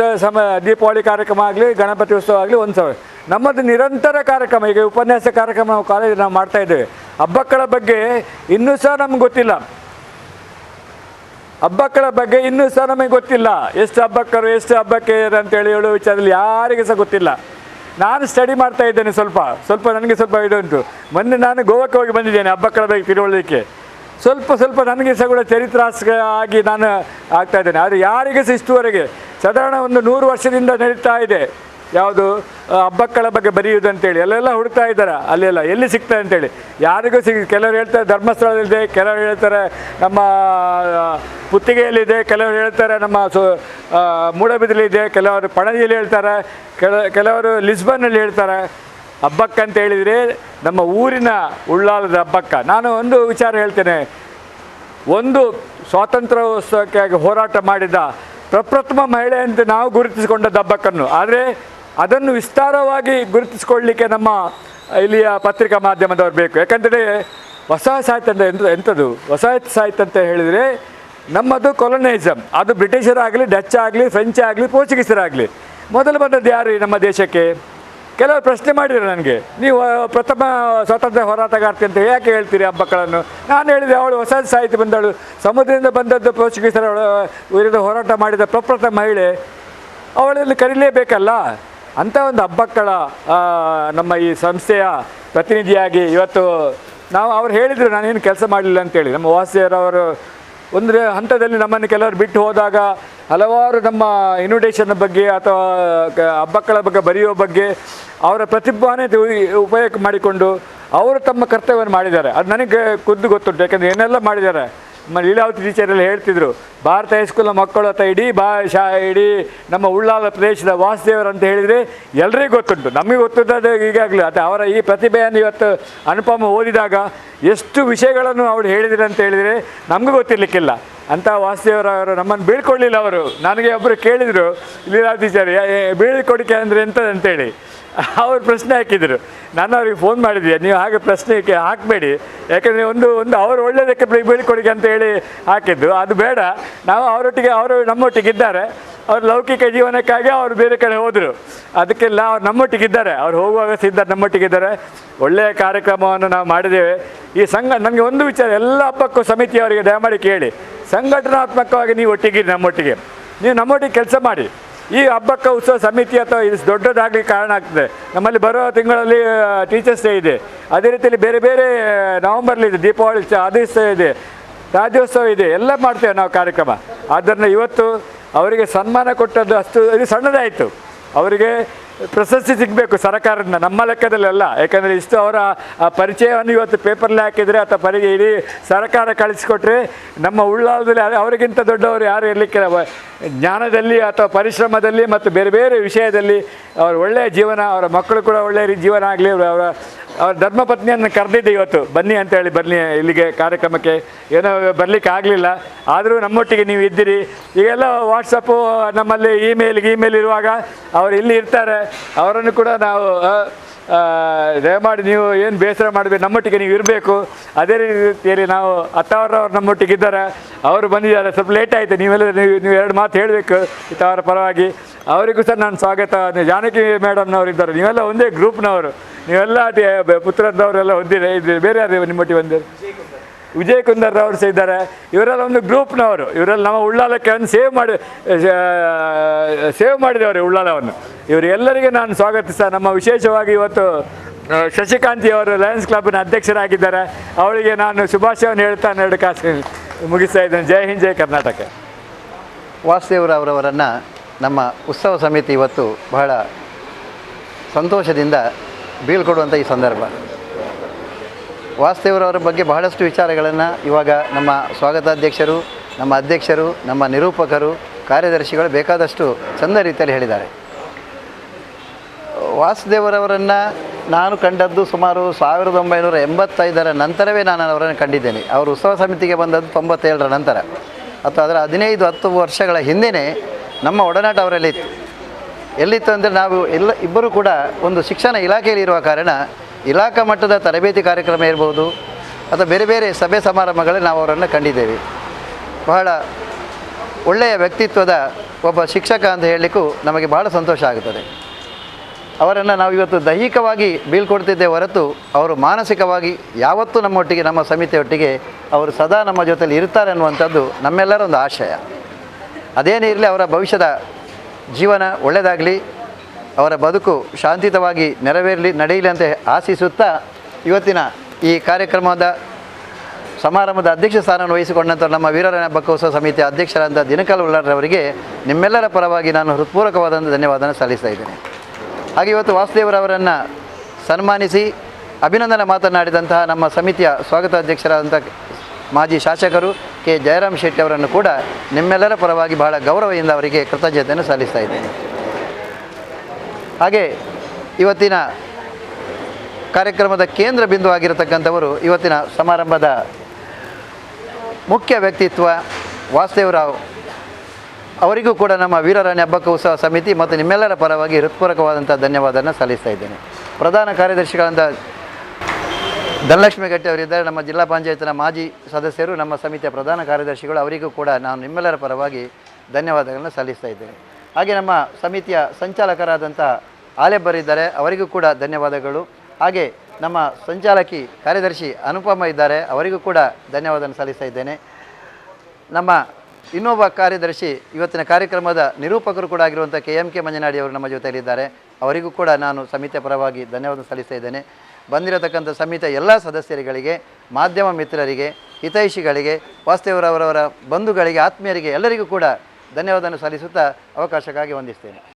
ದೀಪಾವಳಿ ಕಾರ್ಯಕ್ರಮ ಆಗಲಿ, ಗಣಪತಿ ಉತ್ಸವ ಆಗಲಿ, ಒಂದು ಸಲ. ನಮ್ಮದು ನಿರಂತರ ಕಾರ್ಯಕ್ರಮ. ಈಗ ಉಪನ್ಯಾಸ ಕಾರ್ಯಕ್ರಮ ನಾವು ಕಾಲೇಜ್ ಮಾಡ್ತಾ ಇದ್ದೇವೆ. ಹಬ್ಬಗಳ ಬಗ್ಗೆ ಇನ್ನೂ ಸಹ ನಮ್ಗೆ ಗೊತ್ತಿಲ್ಲ. ಹಬ್ಬಗಳ ಬಗ್ಗೆ ಇನ್ನೂ ಸಹ ನಮಗೆ ಗೊತ್ತಿಲ್ಲ. ಎಷ್ಟು ಹಬ್ಬಕ್ಕರು, ಎಷ್ಟು ಹಬ್ಬಕ್ಕೆ ಅಂತೇಳಿ ಹೇಳೋ ವಿಚಾರದಲ್ಲಿ ಯಾರಿಗೆ ಸಹ ಗೊತ್ತಿಲ್ಲ. ನಾನು ಸ್ಟಡಿ ಮಾಡ್ತಾ ಇದ್ದೇನೆ. ಸ್ವಲ್ಪ ನನಗೆ ಸ್ವಲ್ಪ ಇದುಂಟು. ಮೊನ್ನೆ ನಾನು ಗೋವಾಕ್ಕೆ ಹೋಗಿ ಬಂದಿದ್ದೇನೆ ಹಬ್ಬಗಳ ಬಗ್ಗೆ ತಿಳುವಳಿಕೆ. ಸ್ವಲ್ಪ ನನಗೆ ಸಹ ಕೂಡ ಚರಿತ್ರಾಸ್ಕ ಆಗಿ ನಾನು ಆಗ್ತಾಯಿದ್ದೇನೆ. ಆದರೆ ಯಾರಿಗೆ ಸಹ ಇಷ್ಟುವರೆಗೆ ಸಾಧಾರಣ ಒಂದು 100 ವರ್ಷದಿಂದ ನಡೀತಾ ಇದೆ ಯಾವುದು ಹಬ್ಬಗಳ ಬಗ್ಗೆ ಬರೆಯುವುದಂತೇಳಿ. ಅಲ್ಲೆಲ್ಲ ಹುಡುಕ್ತಾ ಇದ್ದಾರೆ, ಅಲ್ಲೆಲ್ಲ ಎಲ್ಲಿ ಸಿಗ್ತದೆ ಅಂತೇಳಿ ಯಾರಿಗೂ ಕೆಲವರು ಹೇಳ್ತಾರೆ ಧರ್ಮಸ್ಥಳದಲ್ಲಿದೆ, ಕೆಲವರು ಹೇಳ್ತಾರೆ ನಮ್ಮ ಪುತ್ತಿಗೆಯಲ್ಲಿದೆ, ಕೆಲವರು ಹೇಳ್ತಾರೆ ನಮ್ಮ ಮೂಡಬಿದಿಲಿದೆ, ಕೆಲವರು ಪಣಜಿಯಲ್ಲಿ ಹೇಳ್ತಾರೆ, ಕೆಲವರು ಲಿಸ್ಬನ್ನಲ್ಲಿ ಹೇಳ್ತಾರೆ. ಹಬ್ಬಕ್ಕಂತ ಹೇಳಿದರೆ ನಮ್ಮ ಊರಿನ ಉಳ್ಳಾಲದ ಹಬ್ಬಕ್ಕ. ನಾನು ಒಂದು ವಿಚಾರ ಹೇಳ್ತೇನೆ. ಒಂದು ಸ್ವಾತಂತ್ರ್ಯೋತ್ಸವಕ್ಕಾಗಿ ಹೋರಾಟ ಮಾಡಿದ ಪ್ರಪ್ರಥಮ ಮಹಿಳೆ ಅಂತ ನಾವು ಗುರುತಿಸಿಕೊಂಡದ್ದು ಹಬ್ಬಕ್ಕನ್ನು. ಆದರೆ ಅದನ್ನು ವಿಸ್ತಾರವಾಗಿ ಗುರುತಿಸಿಕೊಳ್ಳಲಿಕ್ಕೆ ನಮ್ಮ ಇಲ್ಲಿಯ ಪತ್ರಿಕಾ ಮಾಧ್ಯಮದವರು ಬೇಕು. ಯಾಕಂದರೆ ವಸಾಹತು ಸಾಹಿತ್ಯ ಅಂತ ಎಂಥದ್ದು ವಸಾಹತು ಸಾಹಿತ್ಯ ಅಂತ ಹೇಳಿದರೆ ನಮ್ಮದು ಕೊಲೊನೈಸಮ್. ಅದು ಬ್ರಿಟಿಷರಾಗಲಿ, ಡಚ್ ಆಗಲಿ, ಫ್ರೆಂಚ್ ಆಗಲಿ, ಪೋರ್ಚುಗೀಸರಾಗಲಿ ಮೊದಲು ಬಂದದ್ದು ಯಾರು ನಮ್ಮ ದೇಶಕ್ಕೆ? ಕೆಲವರು ಪ್ರಶ್ನೆ ಮಾಡಿದರು ನನಗೆ, ನೀವು ಪ್ರಥಮ ಸ್ವಾತಂತ್ರ್ಯ ಹೋರಾಟಗಾರ್ತಿ ಅಂತ ಯಾಕೆ ಹೇಳ್ತೀರಿ ಹಬ್ಬಗಳನ್ನು? ನಾನು ಹೇಳಿದೆ, ಅವಳು ವಸಾಹತು ಸಾಹಿತ್ಯ ಬಂದವಳು, ಸಮುದ್ರದಿಂದ ಬಂದದ್ದು ಪೋರ್ಚುಗೀಸರ ವಿರುದ್ಧ ಹೋರಾಟ ಮಾಡಿದ ಪ್ರಪ್ರಥಮ ಮಹಿಳೆ, ಅವಳನ್ನು ಕರೀಲೇಬೇಕಲ್ಲ. ಅಂಥ ಒಂದು ಹಬ್ಬಗಳ ನಮ್ಮ ಈ ಸಂಸ್ಥೆಯ ಪ್ರತಿನಿಧಿಯಾಗಿ ಇವತ್ತು ನಾವು ಅವ್ರು ಹೇಳಿದರು ನಾನೇನು ಕೆಲಸ ಮಾಡಲಿಲ್ಲ ಅಂತೇಳಿ. ನಮ್ಮ ವಾಸುದೇವರವರು ಒಂದು ಹಂತದಲ್ಲಿ ನಮ್ಮನ್ನು ಕೆಲವರು ಬಿಟ್ಟು ಹೋದಾಗ ಹಲವಾರು ನಮ್ಮ ಇನ್ವಿಟೇಷನ್ ಬಗ್ಗೆ ಅಥವಾ ಹಬ್ಬಗಳ ಬಗ್ಗೆ ಬರೆಯೋ ಬಗ್ಗೆ ಅವರ ಪ್ರತಿಭಾನೇ ಉಪಯೋಗ ಮಾಡಿಕೊಂಡು ಅವರು ತಮ್ಮ ಕರ್ತವ್ಯವನ್ನು ಮಾಡಿದ್ದಾರೆ. ಅದು ನನಗೆ ಖುದ್ದು ಗೊತ್ತುಂಟು, ಯಾಕಂದರೆ ಏನೆಲ್ಲ ಮಾಡಿದ್ದಾರೆ. ಲೀಲಾವತಿ ಟೀಚರೆಲ್ಲ ಹೇಳ್ತಿದ್ರು, ಭಾರತ ಹೈಸ್ಕೂಲ್ನ ಮಕ್ಕಳು ಅಥವಾ ಇಡೀ ನಮ್ಮ ಉಳ್ಳಾಲ ಪ್ರದೇಶದ ವಾಸುದೇವರು ಅಂತ ಹೇಳಿದರೆ ಎಲ್ಲರಿಗೂ ಗೊತ್ತುಂಟು. ನಮಗೆ ಗೊತ್ತಿದ್ದದ್ದು ಈಗಾಗಲೇ ಅದು ಅವರ ಈ ಪ್ರತಿಭೆಯನ್ನು ಇವತ್ತು ಅನುಪಮ ಓದಿದಾಗ ಎಷ್ಟು ವಿಷಯಗಳನ್ನು ಅವಳು ಹೇಳಿದ್ರು ಅಂತ ಹೇಳಿದರೆ ನಮಗೂ ಗೊತ್ತಿರಲಿಕ್ಕಿಲ್ಲ. ಅಂಥ ವಾಸುದೇವರವರು ನಮ್ಮನ್ನು ಬೀಳ್ಕೊಳ್ಳಿಲ್ಲ. ಅವರು ನನಗೆ ಒಬ್ಬರು ಕೇಳಿದರು, ಲೀಲಾವತಿ ಟೀಚರ್ ಬೀಳ್ಕೊಡಿಕೆ ಅಂದರೆ ಎಂಥದಂತೇಳಿ ಅವ್ರು ಪ್ರಶ್ನೆ ಹಾಕಿದರು. ನಾನು ಅವ್ರಿಗೆ ಫೋನ್ ಮಾಡಿದ್ದೆ, ನೀವು ಹಾಗೆ ಪ್ರಶ್ನೆ ಹಾಕಬೇಡಿ, ಯಾಕೆಂದರೆ ಒಂದು ಅವರು ಒಳ್ಳೆಯದಕ್ಕೆ ಬೀಳ್ಕೊಡಿಕೆ ಅಂತ ಹೇಳಿ ಹಾಕಿದ್ದು, ಅದು ಬೇಡ. ನಾವು ಅವರು ನಮ್ಮೊಟ್ಟಿಗಿದ್ದಾರೆ. ಅವರು ಲೌಕಿಕ ಜೀವನಕ್ಕಾಗಿ ಅವರು ಬೇರೆ ಕಡೆ ಹೋದರು, ಅದಕ್ಕೆಲ್ಲ ಅವ್ರು ನಮ್ಮೊಟ್ಟಿಗಿದ್ದಾರೆ. ಅವ್ರು ಹೋಗುವಾಗ ಸಿದ್ಧ ನಮ್ಮೊಟ್ಟಿಗಿದ್ದಾರೆ. ಒಳ್ಳೆಯ ಕಾರ್ಯಕ್ರಮವನ್ನು ನಾವು ಮಾಡಿದ್ದೇವೆ. ಈ ನನಗೆ ಒಂದು ವಿಚಾರ, ಎಲ್ಲ ಹಬ್ಬಕ್ಕೂ ಸಮಿತಿಯವರಿಗೆ ದಯಮಾಡಿ ಕೇಳಿ, ಸಂಘಟನಾತ್ಮಕವಾಗಿ ನೀವು ಒಟ್ಟಿಗಿರಿ, ನಮ್ಮೊಟ್ಟಿಗೆ ನೀವು ನಮ್ಮೊಟ್ಟಿಗೆ ಕೆಲಸ ಮಾಡಿ. ಈ ಹಬ್ಬಕ್ಕೆ ಉತ್ಸವ ಸಮಿತಿ ಅಥವಾ ಇದು ದೊಡ್ಡದಾಗಲಿಕ್ಕೆ ಕಾರಣ ಆಗ್ತದೆ. ನಮ್ಮಲ್ಲಿ ಬರುವ ತಿಂಗಳಲ್ಲಿ ಟೀಚರ್ಸ್ ಡೇ ಇದೆ, ಅದೇ ರೀತಿಯಲ್ಲಿ ಬೇರೆ ಬೇರೆ ನವಂಬರ್ಲಿದೆ ದೀಪಾವಳಿ, ಅದಿಸ್ತವ ಇದೆ, ರಾಜ್ಯೋತ್ಸವ ಇದೆ, ಎಲ್ಲ ಮಾಡ್ತೇವೆ ನಾವು ಕಾರ್ಯಕ್ರಮ. ಆದ್ದರಿಂದ ಇವತ್ತು ಅವರಿಗೆ ಸನ್ಮಾನ ಕೊಟ್ಟದ್ದು ಅಷ್ಟು ಇದು ಸಣ್ಣದಾಯಿತು. ಅವರಿಗೆ ಪ್ರಶಸ್ತಿ ಸಿಗಬೇಕು ಸರ್ಕಾರದಿಂದ, ನಮ್ಮ ಲೆಕ್ಕದಲ್ಲೆಲ್ಲ. ಯಾಕಂದರೆ ಇಷ್ಟು ಅವರ ಪರಿಚಯವನ್ನು ಇವತ್ತು ಪೇಪರ್ಲಿ ಹಾಕಿದರೆ ಅಥವಾ ಇಡೀ ಸರ್ಕಾರ ಕಳಿಸಿಕೊಟ್ರೆ ನಮ್ಮ ಉಳ್ಳಾಲದಲ್ಲಿ ಅವರಿಗಿಂತ ದೊಡ್ಡವರು ಯಾರು ಇರಲಿಕ್ಕಿಲ್ಲ. ಜ್ಞಾನದಲ್ಲಿ ಅಥವಾ ಪರಿಶ್ರಮದಲ್ಲಿ ಮತ್ತು ಬೇರೆ ಬೇರೆ ವಿಷಯದಲ್ಲಿ ಅವರು ಒಳ್ಳೆಯ ಜೀವನ, ಅವರ ಮಕ್ಕಳು ಕೂಡ ಒಳ್ಳೆಯ ಜೀವನ ಆಗಲಿ. ಅವ್ರ ಧರ್ಮಪತ್ನಿಯನ್ನು ಕರೆದಿದ್ದೆ ಇವತ್ತು, ಬನ್ನಿ ಅಂತೇಳಿ, ಬನ್ನಿ ಇಲ್ಲಿಗೆ ಕಾರ್ಯಕ್ರಮಕ್ಕೆ. ಏನೋ ಬರಲಿಕ್ಕೆ ಆಗಲಿಲ್ಲ, ಆದರೂ ನಮ್ಮೊಟ್ಟಿಗೆ ನೀವು ಇದ್ದೀರಿ. ಈಗೆಲ್ಲ ವಾಟ್ಸಪ್ಪು ನಮ್ಮಲ್ಲಿ ಇಮೇಲ್ ಇರುವಾಗ ಅವರು ಇಲ್ಲಿ ಇರ್ತಾರೆ. ಅವರನ್ನು ಕೂಡ ನಾವು ದಯಮಾಡಿ ನೀವು ಏನು ಬೇಸರ ಮಾಡಬೇಕು, ನಮ್ಮೊಟ್ಟಿಗೆ ನೀವು ಇರಬೇಕು. ಅದೇ ರೀತಿಯಲ್ಲಿ ನಾವು ಅತ್ತವರವ್ರು ನಮ್ಮೊಟ್ಟಿಗಿದ್ದಾರೆ, ಅವರು ಬಂದಿದ್ದಾರೆ. ಸ್ವಲ್ಪ ಲೇಟ್ ಆಯಿತು, ನೀವು ಎರಡು ಮಾತು ಹೇಳಬೇಕು ಅವರ ಪರವಾಗಿ. ಅವರಿಗೂ ಸಹ ನಾನು ಸ್ವಾಗತ. ಜಾನಕಿ ಮೇಡಮ್ನವರು ಇದ್ದಾರೆ, ನೀವೆಲ್ಲ ಒಂದೇ ಗ್ರೂಪ್ನವರು, ನೀವೆಲ್ಲ ಪುತ್ರದವರೆಲ್ಲ ಹೊಂದಿದೆ. ಇದು ಬೇರೆ ಯಾರು ನಿಮ್ಮೊಟ್ಟಿಗೆ ಬಂದಿದ್ದಾರೆ? ವಿಜಯ್ ಕುಂದರ್ ಅವರು ಸಹ ಇದ್ದಾರೆ. ಇವರೆಲ್ಲ ಒಂದು ಗ್ರೂಪ್ನವರು. ಇವರೆಲ್ಲ ನಮ್ಮ ಉಳ್ಳಾಲಕ್ಕೆ ಒಂದು ಸೇವ್ ಮಾಡಿದವರು ಉಳ್ಳಾಲವನ್ನು. ಇವರೆಲ್ಲರಿಗೆ ನಾನು ಸ್ವಾಗತಿಸ. ನಮ್ಮ ವಿಶೇಷವಾಗಿ ಇವತ್ತು ಶಶಿಕಾಂತಿ ಅವರು ಲಯನ್ಸ್ ಕ್ಲಬ್ನ ಅಧ್ಯಕ್ಷರಾಗಿದ್ದಾರೆ. ಅವರಿಗೆ ನಾನು ಶುಭಾಶಯವನ್ನು ಹೇಳ್ತಾ 2 ಕಾಸು ಮುಗಿಸ್ತಾ ಇದ್ದೇನೆ. ಜೈ ಹಿಂದ್, ಜೈ ಕರ್ನಾಟಕ. ವಾಸುದೇವರವರನ್ನು ನಮ್ಮ ಉತ್ಸವ ಸಮಿತಿ ಇವತ್ತು ಬಹಳ ಸಂತೋಷದಿಂದ ಬೀಳ್ಕೊಡುವಂಥ ಈ ಸಂದರ್ಭ. ವಾಸುದೇವರವರ ಬಗ್ಗೆ ಬಹಳಷ್ಟು ವಿಚಾರಗಳನ್ನು ಇವಾಗ ನಮ್ಮ ಸ್ವಾಗತಾಧ್ಯಕ್ಷರು, ನಮ್ಮ ಅಧ್ಯಕ್ಷರು, ನಮ್ಮ ನಿರೂಪಕರು, ಕಾರ್ಯದರ್ಶಿಗಳು ಬೇಕಾದಷ್ಟು ಚಂದ ರೀತಿಯಲ್ಲಿ ಹೇಳಿದ್ದಾರೆ. ವಾಸುದೇವರವರನ್ನು ನಾನು ಕಂಡದ್ದು ಸುಮಾರು 1985ರ ನಂತರವೇ ನಾನು ಅವರನ್ನು ಕಂಡಿದ್ದೇನೆ. ಅವರು ಉತ್ಸವ ಸಮಿತಿಗೆ ಬಂದದ್ದು 97ರ ನಂತರ, ಅಥವಾ ಅದರ 15-10 ವರ್ಷಗಳ ಹಿಂದೆಯೇ ನಮ್ಮ ಒಡನಾಟ ಅವರಲ್ಲಿತ್ತು. ಎಲ್ಲಿತ್ತು ಅಂದರೆ ನಾವು ಇಬ್ಬರು ಕೂಡ ಒಂದು ಶಿಕ್ಷಣ ಇಲಾಖೆಯಲ್ಲಿ ಇರುವ ಕಾರಣ ಇಲಾಖಾ ಮಟ್ಟದ ತರಬೇತಿ ಕಾರ್ಯಕ್ರಮ ಇರ್ಬೋದು ಅಥವಾ ಬೇರೆ ಬೇರೆ ಸಭೆ ಸಮಾರಂಭಗಳಲ್ಲಿ ನಾವು ಅವರನ್ನು ಕಂಡಿದ್ದೇವೆ. ಬಹಳ ಒಳ್ಳೆಯ ವ್ಯಕ್ತಿತ್ವದ ಒಬ್ಬ ಶಿಕ್ಷಕ ಅಂತ ಹೇಳಲಿಕ್ಕೂ ನಮಗೆ ಬಹಳ ಸಂತೋಷ ಆಗುತ್ತದೆ. ಅವರನ್ನು ನಾವು ಇವತ್ತು ದೈಹಿಕವಾಗಿ ಬೀಳ್ಕೊಡ್ತಿದ್ದೇ ಹೊರತು ಅವರು ಮಾನಸಿಕವಾಗಿ ಯಾವತ್ತೂ ನಮ್ಮೊಟ್ಟಿಗೆ, ನಮ್ಮ ಸಮಿತಿಯೊಟ್ಟಿಗೆ ಅವರು ಸದಾ ನಮ್ಮ ಜೊತೆಯಲ್ಲಿ ಇರ್ತಾರೆ ಅನ್ನುವಂಥದ್ದು ನಮ್ಮೆಲ್ಲರ ಒಂದು ಆಶಯ. ಅದೇನೇ ಇರಲಿ, ಅವರ ಭವಿಷ್ಯದ ಜೀವನ ಒಳ್ಳೆಯದಾಗಲಿ, ಅವರ ಬದುಕು ಶಾಂತಿಯುತವಾಗಿ ನಡೆಯಲಿ ಅಂತ ಆಶಿಸುತ್ತಾ, ಇವತ್ತಿನ ಈ ಕಾರ್ಯಕ್ರಮದ ಸಮಾರಂಭದ ಅಧ್ಯಕ್ಷ ಸ್ಥಾನವನ್ನು ವಹಿಸಿಕೊಂಡಂಥ ನಮ್ಮ ವೀರರಾಣಿ ಹಬ್ಬಕ್ಕೋತ್ಸವ ಸಮಿತಿಯ ಅಧ್ಯಕ್ಷರಾದ ದಿನಕಲ್ ಉಳ್ಳಾರವರಿಗೆ ನಿಮ್ಮೆಲ್ಲರ ಪರವಾಗಿ ನಾನು ಹೃತ್ಪೂರ್ವಕವಾದಂಥ ಧನ್ಯವಾದನ ಸಲ್ಲಿಸ್ತಾ ಇದ್ದೇನೆ. ಹಾಗೆ ಇವತ್ತು ವಾಸುದೇವರವರನ್ನು ಸನ್ಮಾನಿಸಿ ಅಭಿನಂದನೆ ಮಾತನಾಡಿದಂತಹ ನಮ್ಮ ಸಮಿತಿಯ ಸ್ವಾಗತಾಧ್ಯಕ್ಷರಾದಂಥ ಮಾಜಿ ಶಾಸಕರು ಕೆ ಜಯರಾಮ್ ಶೆಟ್ಟಿ ಅವರನ್ನು ಕೂಡ ನಿಮ್ಮೆಲ್ಲರ ಪರವಾಗಿ ಬಹಳ ಗೌರವದಿಂದ ಅವರಿಗೆ ಕೃತಜ್ಞತೆಯನ್ನು ಸಲ್ಲಿಸ್ತಾ ಇದ್ದೇನೆ. ಹಾಗೆ ಇವತ್ತಿನ ಕಾರ್ಯಕ್ರಮದ ಕೇಂದ್ರ ಬಿಂದು ಆಗಿರತಕ್ಕಂಥವರು, ಇವತ್ತಿನ ಸಮಾರಂಭದ ಮುಖ್ಯ ವ್ಯಕ್ತಿತ್ವ ವಾಸುದೇವರಾವ್ ಅವರಿಗೂ ಕೂಡ ನಮ್ಮ ವೀರರಾಣಿ ಹಬ್ಬಕ್ಕೋತ್ಸವ ಸಮಿತಿ ಮತ್ತು ನಿಮ್ಮೆಲ್ಲರ ಪರವಾಗಿ ಹೃತ್ಪೂರ್ವಕವಾದಂಥ ಧನ್ಯವಾದನ ಸಲ್ಲಿಸ್ತಾ ಇದ್ದೇನೆ. ಪ್ರಧಾನ ಕಾರ್ಯದರ್ಶಿಗಳಾದ ಧನಲಕ್ಷ್ಮಿ ಗಟ್ಟಿ ಅವರಿದ್ದಾರೆ, ನಮ್ಮ ಜಿಲ್ಲಾ ಪಂಚಾಯತ್ನ ಮಾಜಿ ಸದಸ್ಯರು, ನಮ್ಮ ಸಮಿತಿಯ ಪ್ರಧಾನ ಕಾರ್ಯದರ್ಶಿಗಳು, ಅವರಿಗೂ ಕೂಡ ನಾನು ನಿಮ್ಮೆಲ್ಲರ ಪರವಾಗಿ ಧನ್ಯವಾದಗಳನ್ನು ಸಲ್ಲಿಸ್ತಾ ಇದ್ದೇನೆ. ಹಾಗೆ ನಮ್ಮ ಸಮಿತಿಯ ಸಂಚಾಲಕರಾದಂಥ ಆಲೆಬ್ಬರಿದ್ದಾರೆ, ಅವರಿಗೂ ಕೂಡ ಧನ್ಯವಾದಗಳು. ಹಾಗೆ ನಮ್ಮ ಸಂಚಾಲಕಿ ಕಾರ್ಯದರ್ಶಿ ಅನುಪಮ ಇದ್ದಾರೆ, ಅವರಿಗೂ ಕೂಡ ಧನ್ಯವಾದವನ್ನು ಸಲ್ಲಿಸ್ತಾ ಇದ್ದೇನೆ. ನಮ್ಮ ಇನ್ನೊಬ್ಬ ಕಾರ್ಯದರ್ಶಿ, ಇವತ್ತಿನ ಕಾರ್ಯಕ್ರಮದ ನಿರೂಪಕರು ಕೂಡ ಆಗಿರುವಂಥ KMK ಮಂಜನಾಡಿ ಅವರು ನಮ್ಮ ಜೊತೆಯಲ್ಲಿದ್ದಾರೆ, ಅವರಿಗೂ ಕೂಡ ನಾನು ಸಮಿತಿಯ ಪರವಾಗಿ ಧನ್ಯವಾದ ಸಲ್ಲಿಸ್ತಾ ಇದ್ದೇನೆ. ಬಂದಿರತಕ್ಕಂಥ ಸಮಿತಿಯ ಎಲ್ಲ ಸದಸ್ಯರುಗಳಿಗೆ, ಮಾಧ್ಯಮ ಮಿತ್ರರಿಗೆ, ಹಿತೈಷಿಗಳಿಗೆ, ವಾಸುದೇವರವರ ಬಂಧುಗಳಿಗೆ, ಆತ್ಮೀಯರಿಗೆ ಎಲ್ಲರಿಗೂ ಕೂಡ ಧನ್ಯವಾದವನ್ನು ಸಲ್ಲಿಸುತ್ತಾ ಅವಕಾಶಕ್ಕಾಗಿ ವಂದಿಸ್ತೇನೆ.